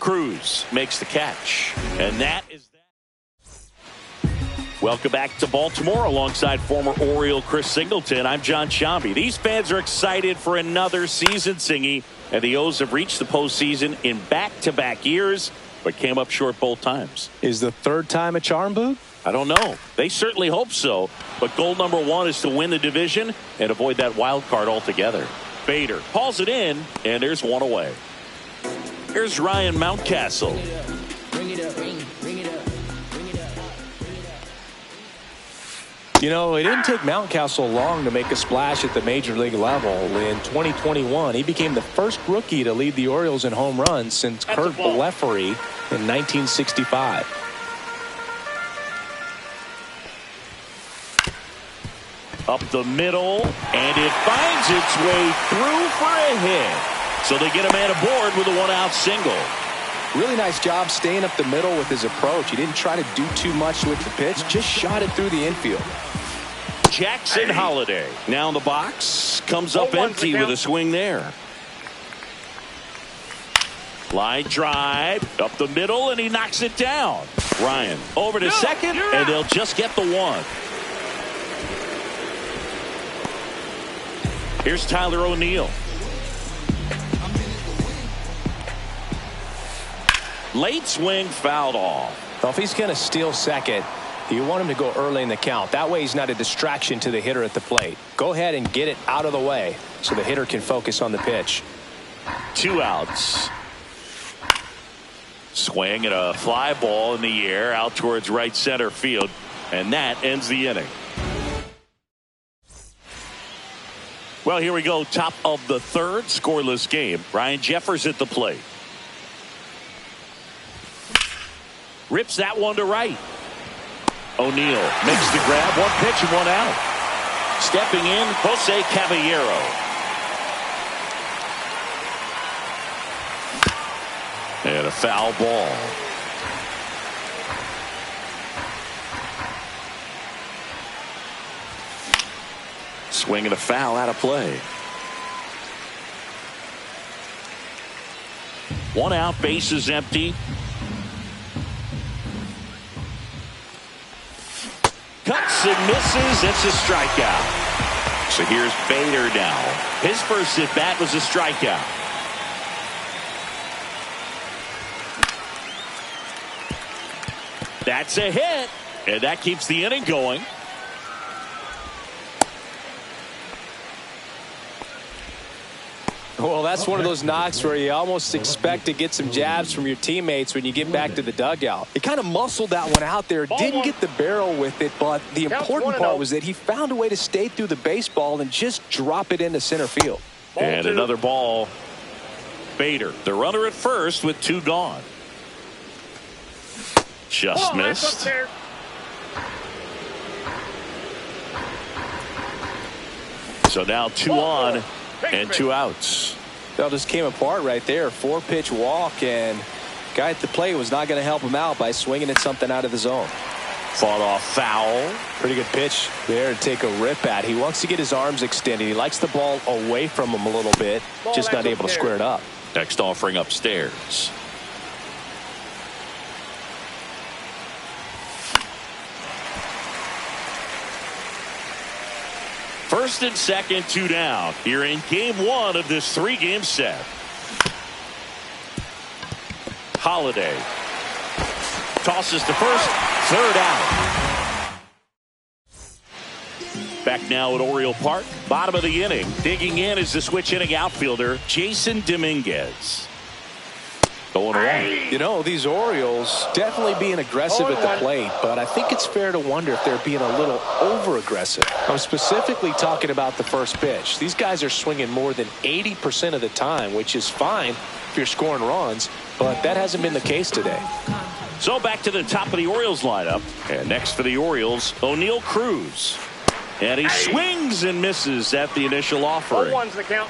C: Cruz makes the catch, and that is that. Welcome back to Baltimore alongside former Oriole Chris Singleton. I'm John Sciambi. These fans are excited for another season, Singy, and the O's have reached the postseason in back-to-back years, but came up short both times.
E: Is the third time a charm, Boog?
C: I don't know. They certainly hope so, but goal number 1 is to win the division and avoid that wild card altogether. Bader hauls it in, and there's one away. Here's Ryan Mountcastle.
E: You know, it didn't take Mountcastle long to make a splash at the major league level. In 2021, he became the first rookie to lead the Orioles in home runs since Kurt Blefary in 1965.
C: Up the middle, and it finds its way through for a hit. So they get a man aboard with a 1-out single.
E: Really nice job staying up the middle with his approach. He didn't try to do too much with the pitch, just shot it through the infield.
C: Jackson Holiday now in the box, comes up empty with a swing there. Line drive up the middle, and he knocks it down. Ryan over to second, and they'll just get the one. Here's Tyler O'Neill. Late swing, fouled off.
E: Well, if he's going to steal second, you want him to go early in the count. That way he's not a distraction to the hitter at the plate. Go ahead and get it out of the way so the hitter can focus on the pitch.
C: 2 outs. Swing and a fly ball in the air out towards right center field, and that ends the inning. Well, here we go. Top of the third, scoreless game. Ryan Jeffers at the plate. Rips that one to right. O'Neill makes the grab. 1 pitch and 1 out. Stepping in, Jose Caballero. And a foul ball. Swing and a foul out of play. 1 out, bases empty. Cuts and misses. It's a strikeout. So here's Bader now. His first at bat was a strikeout. That's a hit, and that keeps the inning going.
E: Well, that's one of those knocks where you almost expect to get some jabs from your teammates when you get back to the dugout. He kind of muscled that one out there, didn't get the barrel with it, but the important part was that he found a way to stay through the baseball and just drop it into center field.
C: And another ball. Bader, the runner at first with 2 gone. Just missed. So now 2 on and 2 outs.
E: That just came apart right there. 4-pitch walk, and guy at the plate was not going to help him out by swinging at something out of the zone.
C: Fought off foul.
E: Pretty good pitch there to take a rip at. He wants to get his arms extended. He likes the ball away from him a little bit, just not able to square it up.
C: Next offering upstairs. First and second, 2 down. Here in game 1 of this 3-game set. Holiday tosses to first, 3rd out. Back now at Oriole Park, bottom of the inning. Digging in is the switch inning outfielder, Jason Dominguez. Going away.
E: You know, these Orioles definitely being aggressive at the plate, but I think it's fair to wonder if they're being a little over-aggressive. I'm specifically talking about the first pitch. These guys are swinging more than 80% of the time, which is fine if you're scoring runs, but that hasn't been the case today.
C: So back to the top of the Orioles lineup. And next for the Orioles, O'Neill Cruz. And he swings and misses at the initial offering.
D: 1-1's the count.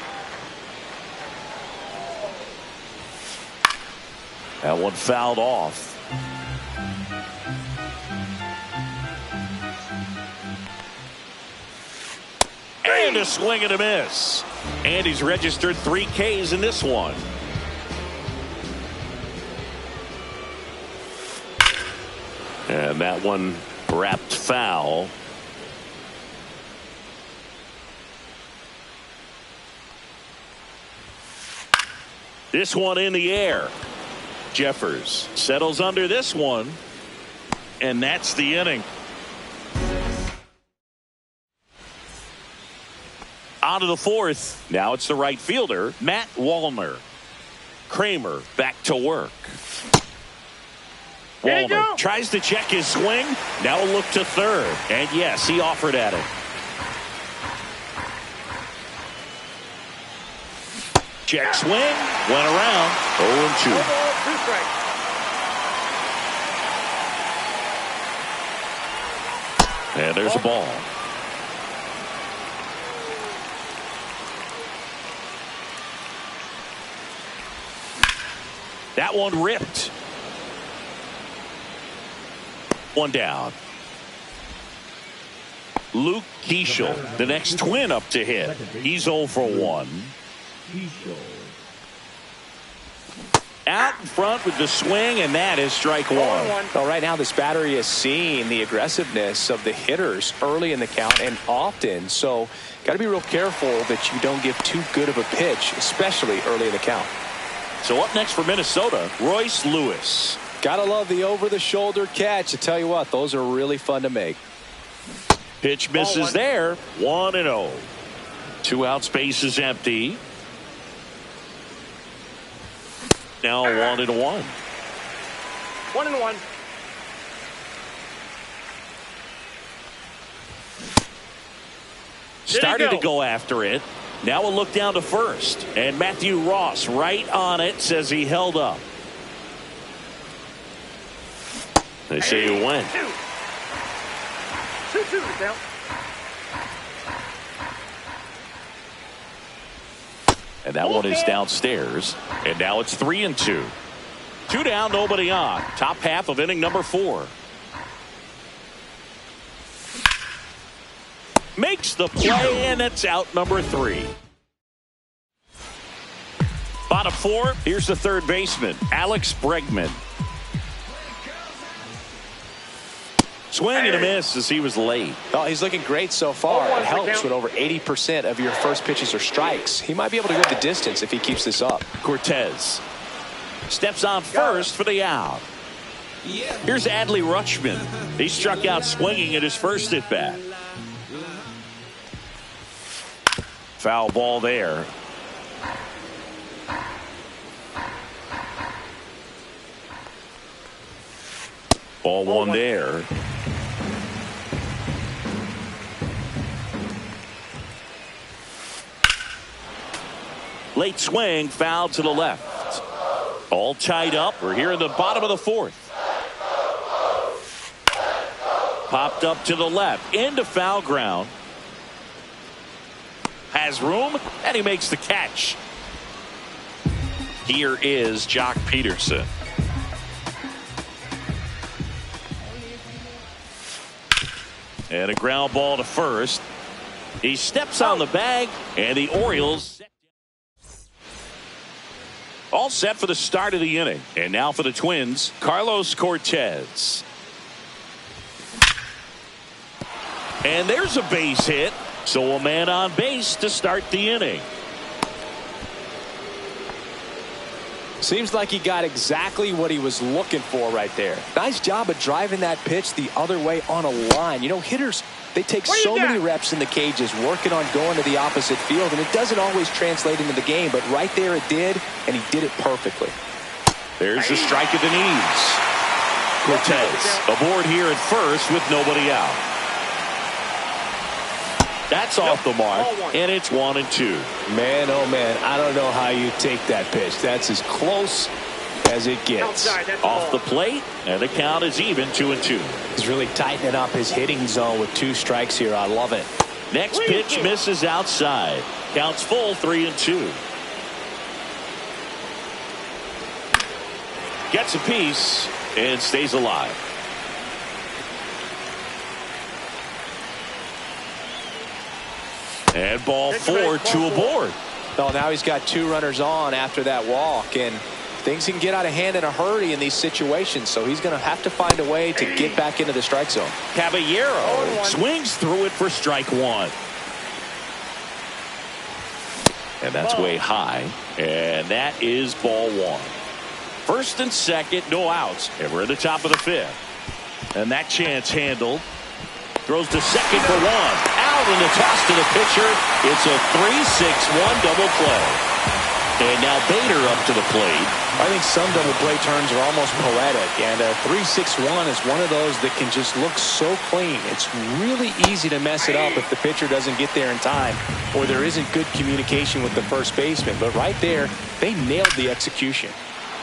C: That one fouled off. And a swing and a miss. And he's registered 3 Ks in this one. And that one wrapped foul. This one in the air. Jeffers settles under this one, and that's the inning. On to the 4th. Now it's the right fielder, Matt Wallner. Kramer back to work. Wallner tries to check his swing. Now a look to 3rd. And yes, he offered at it. Check swing, went around, 0-2. And there's a ball. That one ripped. One down. Luke Keeschel, the next Twin up to hit. He's 0 for 1. Out in front with the swing, and that is strike one.
E: Well, right now this battery is seeing the aggressiveness of the hitters early in the count and often. So got to be real careful that you don't give too good of a pitch, especially early in the count.
C: So up next for Minnesota, Royce Lewis.
E: Got to love the over-the-shoulder catch. I tell you what, those are really fun to make.
C: Pitch misses there. 1-0. 2 out, space is empty. Now 1-1.
D: 1-1.
C: Started to go after it. Now a look down to first. And Matthew Ross right on it, says he held up. They say he went.
D: 2-2 down.
C: And that one is downstairs. And now it's 3-2. 2 down, nobody on. Top half of inning number 4. Makes the play, and it's out number 3. Bottom 4, here's the third baseman, Alex Bregman. Swing and a miss as he was late.
E: Oh, he's looking great so far. It helps when over 80% of your first pitches are strikes. He might be able to go the distance if he keeps this up.
C: Cortez steps on first for the out. Here's Adley Rutschman. He struck out swinging at his first at bat. Foul ball there. Ball one there. Late swing, foul to the left. All tied up. We're here in the bottom of the 4th. Popped up to the left. Into foul ground. Has room, and he makes the catch. Here is Jock Peterson. And a ground ball to first. He steps on the bag, and the Orioles all set for the start of the inning. And now for the Twins, Carlos Cortez. And there's a base hit. So a man on base to start the inning.
E: Seems like he got exactly what he was looking for right there. Nice job of driving that pitch the other way on a line. You know, hitters, they take so many reps in the cages working on going to the opposite field, and it doesn't always translate into the game, but right there it did, and he did it perfectly.
C: There's a strike at the knees. Cortez aboard here at first with nobody out. That's off the mark, and it's 1-2.
E: Man, oh man, I don't know how you take that pitch. That's as close as it gets.
C: Off the plate, and the count is even 2-2.
E: He's really tightening up his hitting zone with 2 strikes here. I love it.
C: Next pitch misses outside. Counts full, 3-2. Gets a piece and stays alive. And ball 4, 2 aboard.
E: Well, now he's got 2 runners on after that walk, and things can get out of hand in a hurry in these situations, so he's going to have to find a way to get back into the strike zone.
C: Caballero swings through it for strike 1. And that's way high, and that is ball 1. First and second, no outs, and we're at the top of the 5th. And that chance handled. Throws to second for 1. Out in the toss to the pitcher. It's a 3-6-1 double play. And now Bader up to the plate.
E: I think some double play turns are almost poetic, and a 3-6-1 is one of those that can just look so clean. It's really easy to mess it up if the pitcher doesn't get there in time or there isn't good communication with the first baseman. But right there, they nailed the execution.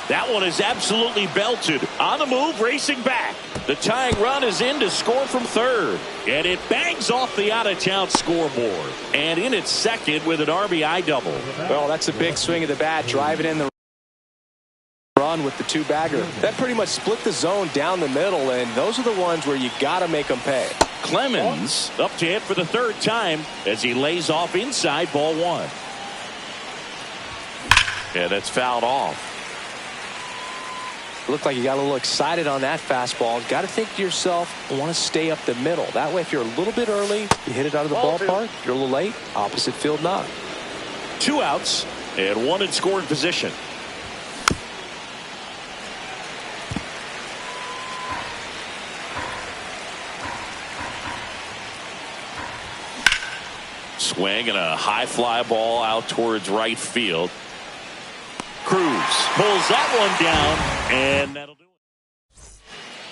C: That one is absolutely belted. On the move, racing back. The tying run is in to score from third. And it bangs off the out-of-town scoreboard. And in its second with an RBI double.
E: Well, that's a big swing of the bat, driving in the run with the two-bagger. That pretty much split the zone down the middle, and those are the ones where you got to make them pay.
C: Clemens up to hit for the third time as he lays off inside, ball one. Yeah, that's fouled off.
E: Looked like you got a little excited on that fastball. Got to think to yourself, I want to stay up the middle. That way, if you're a little bit early, you hit it out of the ballpark. You're a little late, opposite field knock.
C: 2 outs and 1 in scoring position. Swing and a high fly ball out towards right field. Cruz pulls that one down, and that'll do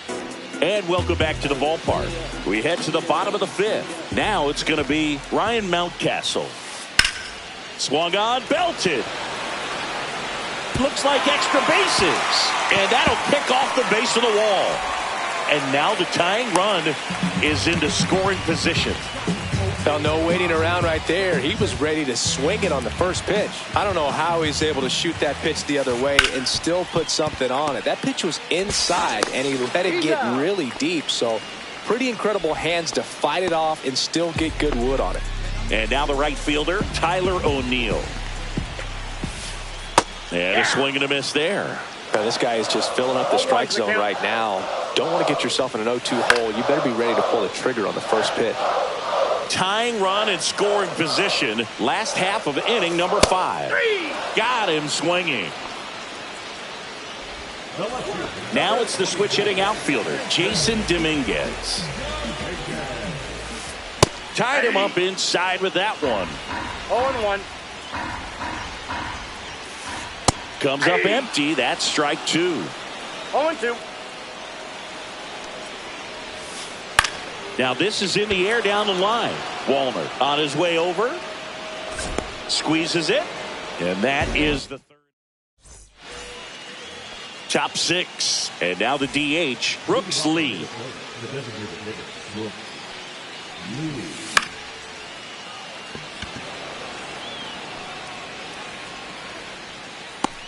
C: it. And welcome back to the ballpark. We head to the bottom of the 5th. Now it's going to be Ryan Mountcastle. Swung on, belted. Looks like extra bases. And that'll kick off the base of the wall. And now the tying run is into scoring position.
E: Well, no waiting around right there. He was ready to swing it on the first pitch. I don't know how he's able to shoot that pitch the other way and still put something on it. That pitch was inside, and he let it get really deep. So pretty incredible hands to fight it off and still get good wood on it.
C: And now the right fielder, Tyler O'Neill. And a swing and a miss there.
E: Now, this guy is just filling up the strike zone right now. Don't want to get yourself in an 0-2 hole. You better be ready to pull the trigger on the first pitch.
C: Tying run and scoring position. Last half of inning number 5. Got him swinging. Now it's the switch hitting outfielder, Jason Dominguez. Tied him up inside with that one.
D: 0-1.
C: Comes up empty. That's strike 2.
D: 0-2.
C: Now this is in the air down the line. Wallner on his way over. Squeezes it. And that is the third. Top 6. And now the DH, Brooks Lee.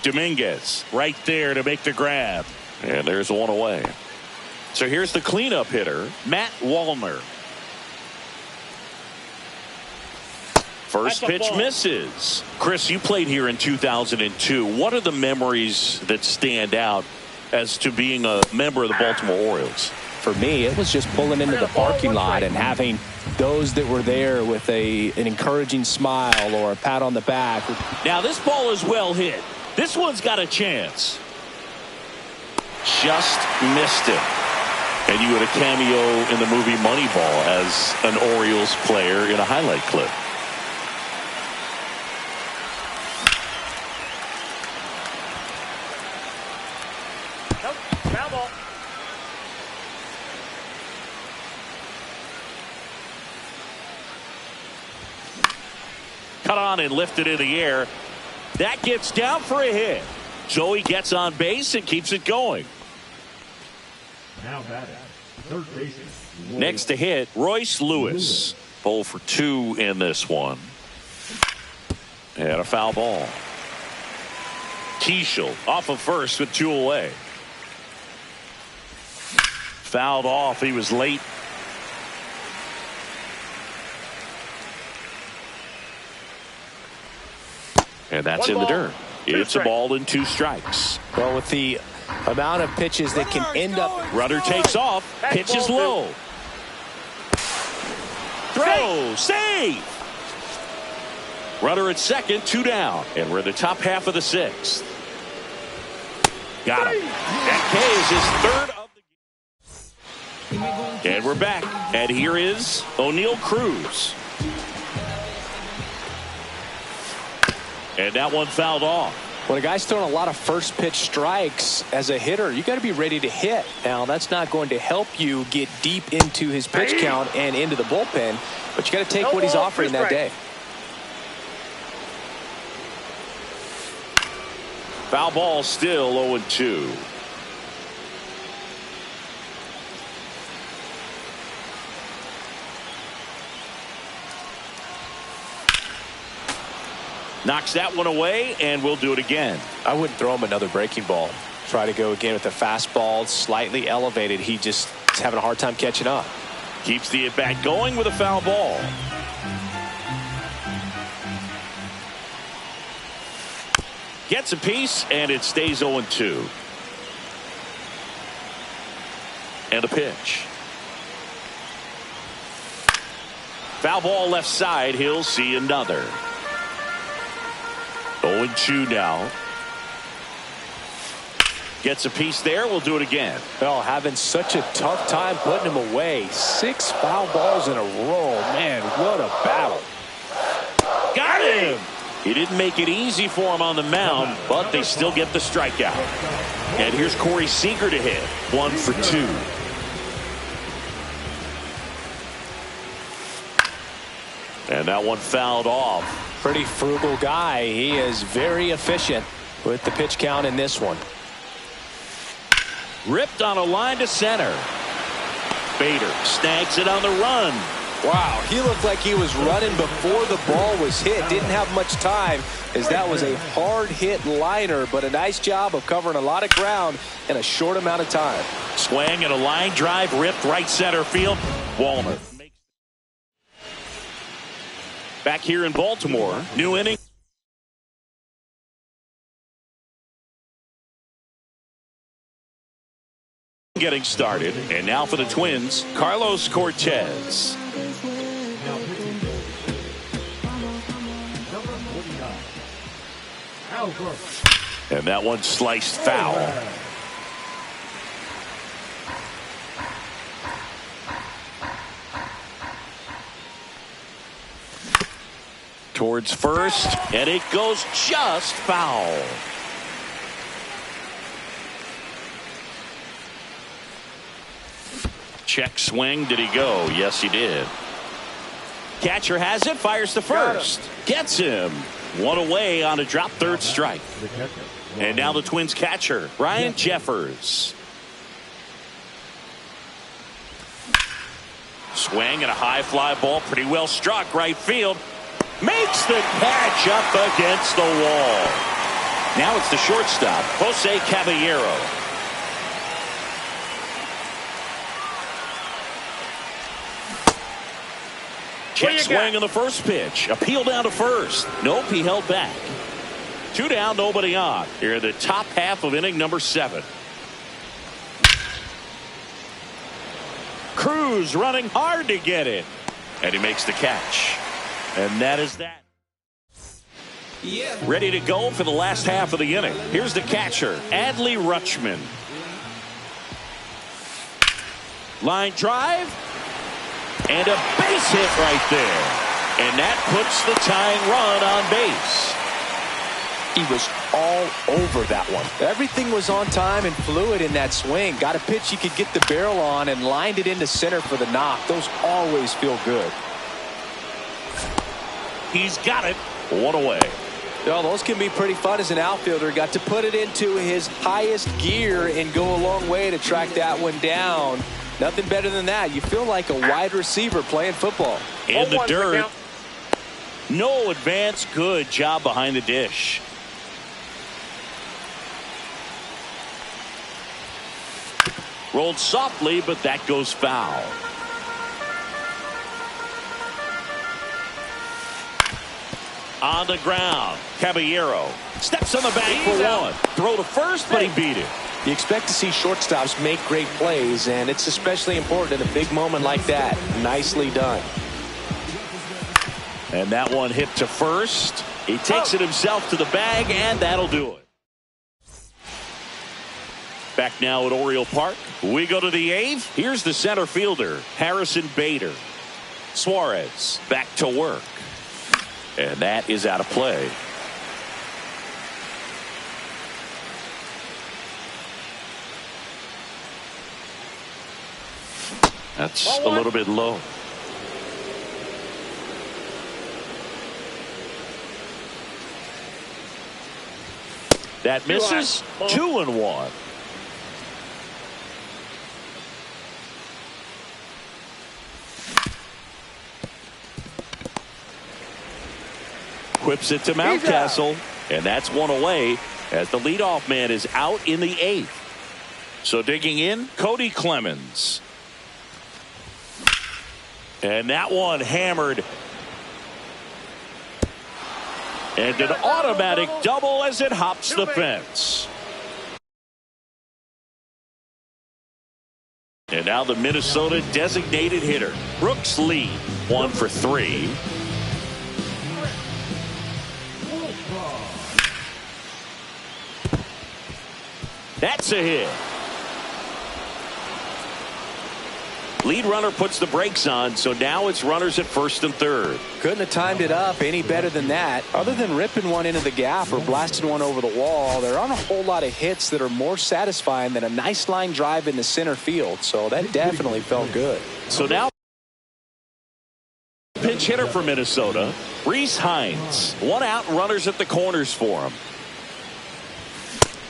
C: Dominguez right there to make the grab. And there's one away. So here's the cleanup hitter, Matt Wallner. First pitch misses. Chris, you played here in 2002. What are the memories that stand out as to being a member of the Baltimore Orioles?
H: For me, it was just pulling into the parking lot and having those that were there with an encouraging smile or a pat on the back.
C: Now this ball is well hit. This one's got a chance. Just missed it. And you had a cameo in the movie Moneyball as an Orioles player in a highlight clip.
D: Nope. Foul ball.
C: Cut on and lifted in the air. That gets down for a hit. Joey gets on base and keeps it going.
G: Now batting, third baseman.
C: Next to hit, Royce Lewis. 0 for 2 in this one. And a foul ball. Keishel off of first with 2 away. Fouled off. He was late. And that's in the dirt. It's a ball and 2 strikes.
E: Well, with the amount of pitches that can end up.
C: Rudder takes off. Pitch is low. Throw. Save. Rudder at second. 2 down. And we're in the top half of the 6th. Got him. That K is his 3rd of the game. And we're back. And here is O'Neill Cruz. And that one fouled off.
E: When a guy's throwing a lot of first pitch strikes as a hitter, you got to be ready to hit. Now, that's not going to help you get deep into his pitch count and into the bullpen, but you got to take what he's offering that day.
C: Foul ball still 0-2. Knocks that one away, and we'll do it again.
E: I wouldn't throw him another breaking ball. try to go again with the fastball slightly elevated. He just is having a hard time catching up.
C: Keeps the at-bat going with a foul ball. Gets a piece, and it stays 0-2. And a pitch. Foul ball left side. He'll see another. 0-2 now. Gets a piece there. We'll do it again.
E: Well, having such a tough time putting him away. 6 foul balls in a row. Man, what a battle.
C: Got him. He didn't make it easy for him on the mound, but they still get the strikeout. And here's Corey Seager to hit. 1 for 2. And that one fouled off.
E: Pretty frugal guy. He is very efficient with the pitch count in this one.
C: Ripped on a line to center. Bader snags it on the run.
E: Wow, he looked like he was running before the ball was hit. Didn't have much time, as that was a hard hit liner, but a nice job of covering a lot of ground in a short amount of time.
C: Swing and a line drive ripped right center field. Wallner. Back here in Baltimore, new inning. Getting started, and now for the Twins, Carlos Cortez. And that one sliced foul. Towards first, and it goes just foul. Check swing. Did he go? Yes, he did. Catcher has it. Fires to first. Gets him. One away on a drop third strike. And now the Twins catcher, Ryan Jeffers. Swing and a high fly ball. Pretty well struck. Right field. Makes the catch up against the wall. Now it's the shortstop, Jose Caballero. Check swing on the first pitch. Appeal down to first. Nope, he held back. 2 down, nobody on. Here in the top half of inning number 7. Cruz running hard to get it. And he makes the catch. And that is that. Ready to go for the last half of the inning. Here's the catcher, Adley Rutschman. Line drive. And a base hit right there. And that puts the tying run on base.
E: He was all over that one. Everything was on time and fluid in that swing. Got a pitch he could get the barrel on and lined it into center for the knock. Those always feel good.
C: He's got it. 1 away.
E: Well, those can be pretty fun as an outfielder. Got to put it into his highest gear and go a long way to track that one down. Nothing better than that. You feel like a wide receiver playing football.
C: In the dirt. No advance. Good job behind the dish. Rolled softly, but that goes foul. On the ground, Caballero steps on the bag for one. Throw to first, but he beat it.
E: You expect to see shortstops make great plays, and it's especially important in a big moment like that. Nicely done.
C: And that one hit to first. He takes it himself to the bag, and that'll do it. Back now at Oriole Park. We go to the 8th. Here's the center fielder, Harrison Bader. Suarez back to work. And that is out of play. That's a little bit low. That misses. 2-1. Whips it to Mountcastle, and that's one away. as the leadoff man is out in the 8th. So digging in, Cody Clemens. And that one hammered. And an automatic double as it hops the fence. And now the Minnesota designated hitter, Brooks Lee, 1 for 3. That's a hit. Lead runner puts the brakes on, so now it's runners at first and third.
H: Couldn't have timed it up any better than that. Other than ripping one into the gap or blasting one over the wall, there aren't a whole lot of hits that are more satisfying than a nice line drive into center field. So that definitely felt good.
C: So now pinch hitter for Minnesota, Rhys Hines. 1 out, runners at the corners for him.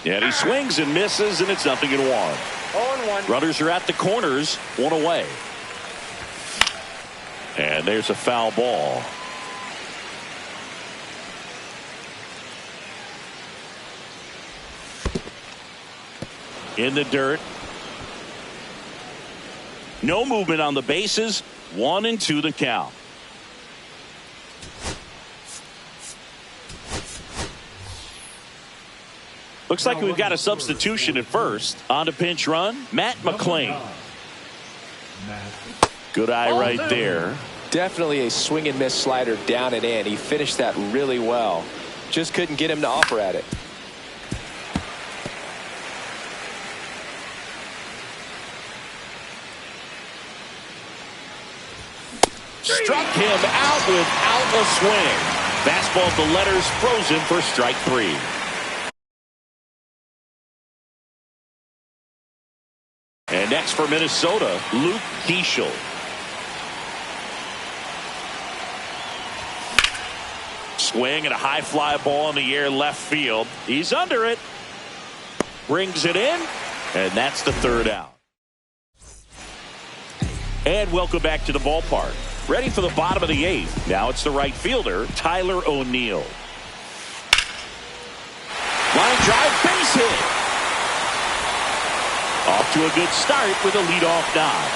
C: And he swings and misses, and it's 0-1.
D: 0-1.
C: Runners are at the corners, 1 away. And there's a foul ball. In the dirt. No movement on the bases. 1-2 the count. Looks like we've got a substitution at first. On to pinch run, Matt McLain. Good eye right there.
H: Definitely a swing and miss slider down and in. He finished that really well. Just couldn't get him to offer at it.
C: Struck him out without a swing. Fastball at the letters, frozen for strike 3. And next for Minnesota, Luke Keeschel. Swing and a high fly ball in the air left field. He's under it. Brings it in. And that's the 3rd out. And welcome back to the ballpark. Ready for the bottom of the 8th. Now it's the right fielder, Tyler O'Neill. Line drive, base hit. Off to a good start with a leadoff nod.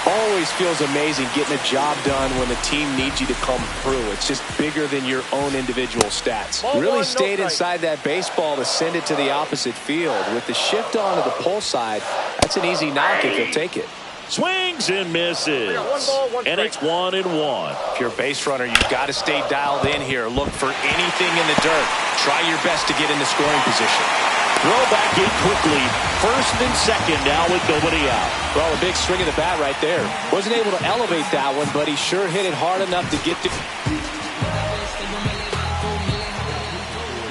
H: Always feels amazing getting a job done when the team needs you to come through. It's just bigger than your own individual stats. Really stayed inside that baseball to send it to the opposite field. With the shift on to the pull side, that's an easy knock if you'll take it.
C: Swings and misses. And it's 1-1.
H: If you're a base runner, you've got to stay dialed in here. Look for anything in the dirt. Try your best to get in the scoring position.
C: Throw back in quickly. First and second now with nobody out.
H: Well, a big swing of the bat right there. Wasn't able to elevate that one, but he sure hit it hard enough to get to.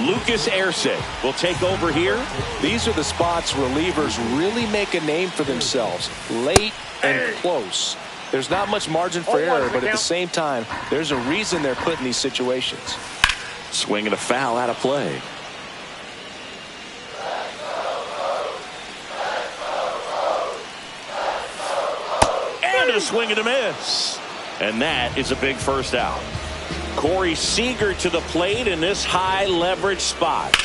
C: Lucas Erceg will take over here.
H: These are the spots relievers really make a name for themselves. Late and close. There's not much margin for error, but at the same time, there's a reason they're put in these situations.
C: Swing and a foul out of play. And a swing and a miss. And that is a big first out. Corey Seager to the plate in this high leverage spot.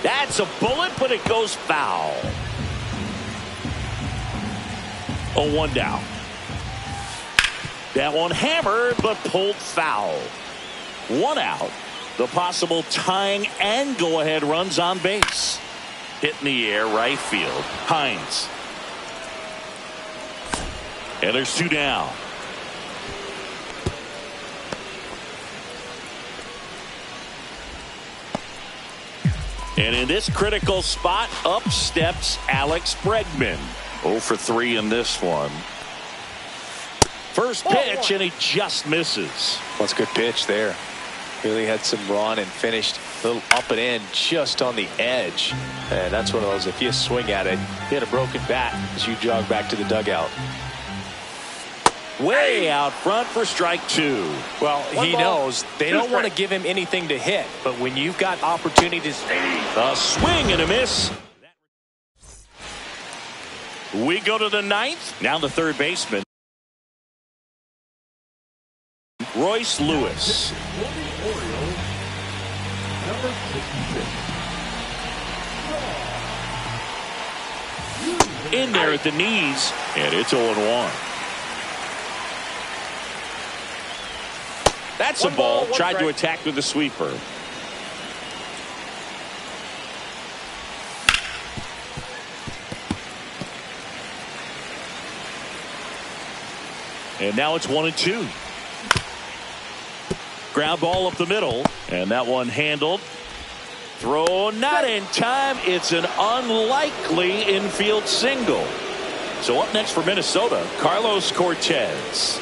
C: That's a bullet, but it goes foul. 0-1 down. That one hammered, but pulled foul. 1 out. The possible tying and go-ahead runs on base. Hit in the air, right field. Hines. And there's 2 down. And in this critical spot, up steps Alex Bregman. 0 for 3 in this one. First pitch, and he just misses.
H: That's a good pitch there. Really had some run and finished a little up and in just on the edge. And that's one of those, if you swing at it, hit a broken bat as you jog back to the dugout.
C: Way out front for strike 2.
H: Well, he knows they don't want to give him anything to hit, but when you've got opportunities.
C: A swing and a miss. We go to the 9th. Now the third baseman, Royce Lewis. In there at the knees, and it's 0-1. That's a ball. Tried to attack with a sweeper. And now it's 1-2. Ground ball up the middle, and that one handled. Throw not in time. It's an unlikely infield single. So up next for Minnesota, Carlos Cortez.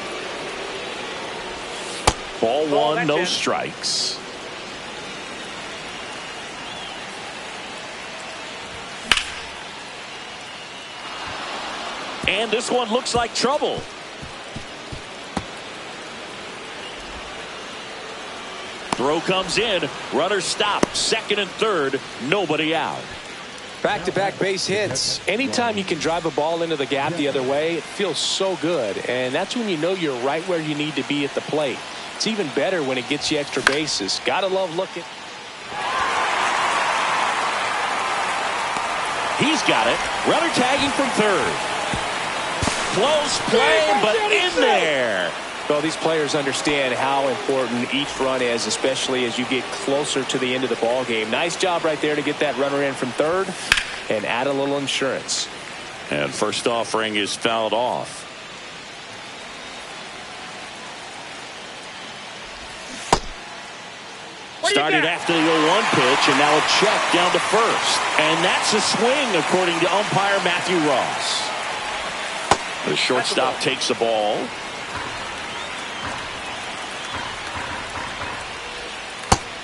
C: Ball one, no strikes. And this one looks like trouble. Throw comes in. Runner stopped. Second and third. Nobody out.
E: Back-to-back base hits. Anytime you can drive a ball into the gap the other way, it feels so good. And that's when you know you're right where you need to be at the plate. It's even better when it gets you extra bases. Gotta love looking.
C: He's got it. Runner tagging from third. Close play, but in there.
E: Well, these players understand how important each run is, especially as you get closer to the end of the ball game. Nice job right there to get that runner in from third and add a little insurance.
C: And first offering is fouled off. Started after the 0-1 pitch, and now a check down to first. And that's a swing, according to umpire Matthew Ross. The shortstop takes the ball.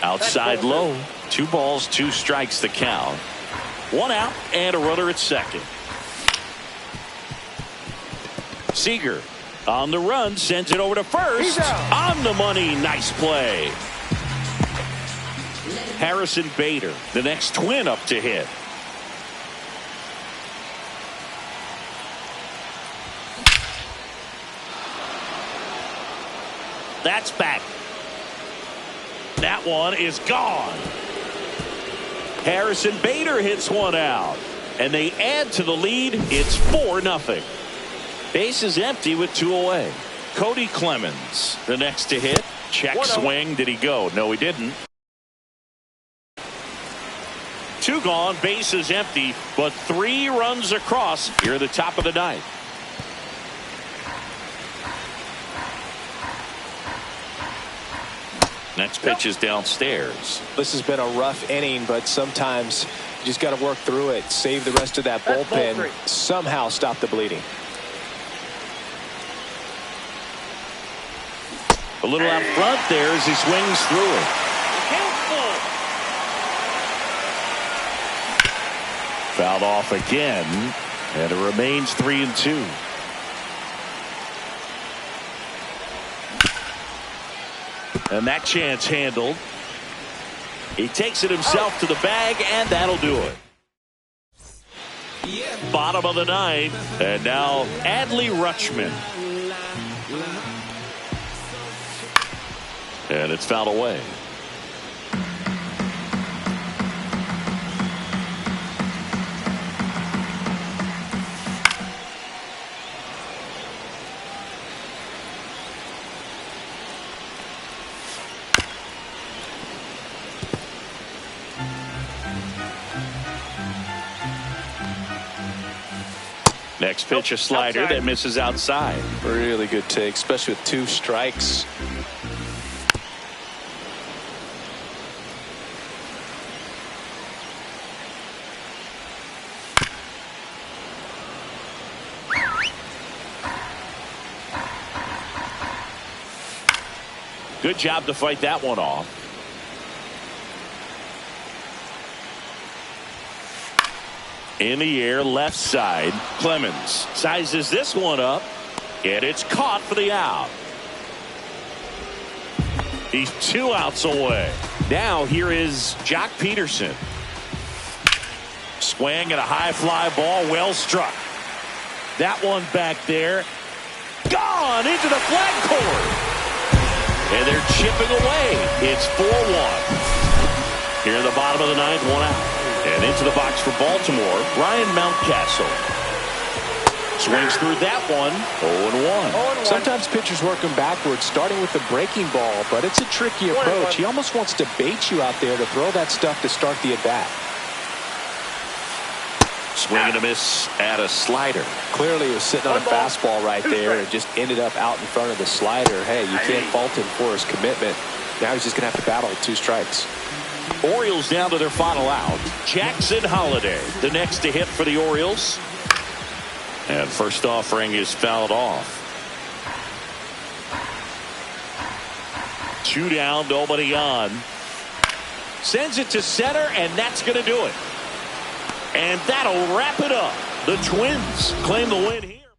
C: Outside low. 2 balls, 2 strikes the count. 1 out and a runner at second. Seager on the run, sends it over to first. On the money. Nice play. Harrison Bader, the next twin up to hit. That's back. That one is gone. Harrison Bader hits one out, and they add to the lead. It's 4-0. Base is empty with 2 away. Cody Clemens, the next to hit. Check swing. Did he go? No, he didn't. 2 gone. Base is empty, but 3 runs across here at the top of the ninth. Next pitch is downstairs.
E: This has been a rough inning, but sometimes you just got to work through it. Save the rest of that bullpen. Somehow stop the bleeding.
C: A little out front there as he swings through it. Fouled off again, and it remains 3-2. And that chance handled. He takes it himself to the bag, and that'll do it. Bottom of the ninth, and now Adley Rutschman. And it's fouled away. Next pitch, a slider that misses outside.
E: Really good take, especially with 2 strikes.
C: Good job to fight that one off. In the air, left side. Clemens sizes this one up, and it's caught for the out. He's 2 outs away. Now here is Jock Peterson. Swing at a high fly ball, well struck. That one back there, gone into the flag court. And they're chipping away. It's 4-1. Here in the bottom of the ninth, 1 out. And into the box for Baltimore, Ryan Mountcastle. Swings through that one, 0-1.
E: Sometimes pitchers work them backwards, starting with the breaking ball, but it's a tricky approach. He almost wants to bait you out there to throw that stuff to start the at-bat.
C: Swing and a miss at a slider.
E: Clearly he was sitting on a fastball right there and just ended up out in front of the slider. Hey, you can't fault him for his commitment. Now he's just going to have to battle with 2 strikes.
C: Orioles down to their final out. Jackson Holliday, the next to hit for the Orioles. And first offering is fouled off. 2 down, nobody on. Sends it to center, and that's going to do it. And that'll wrap it up. The Twins claim the win here.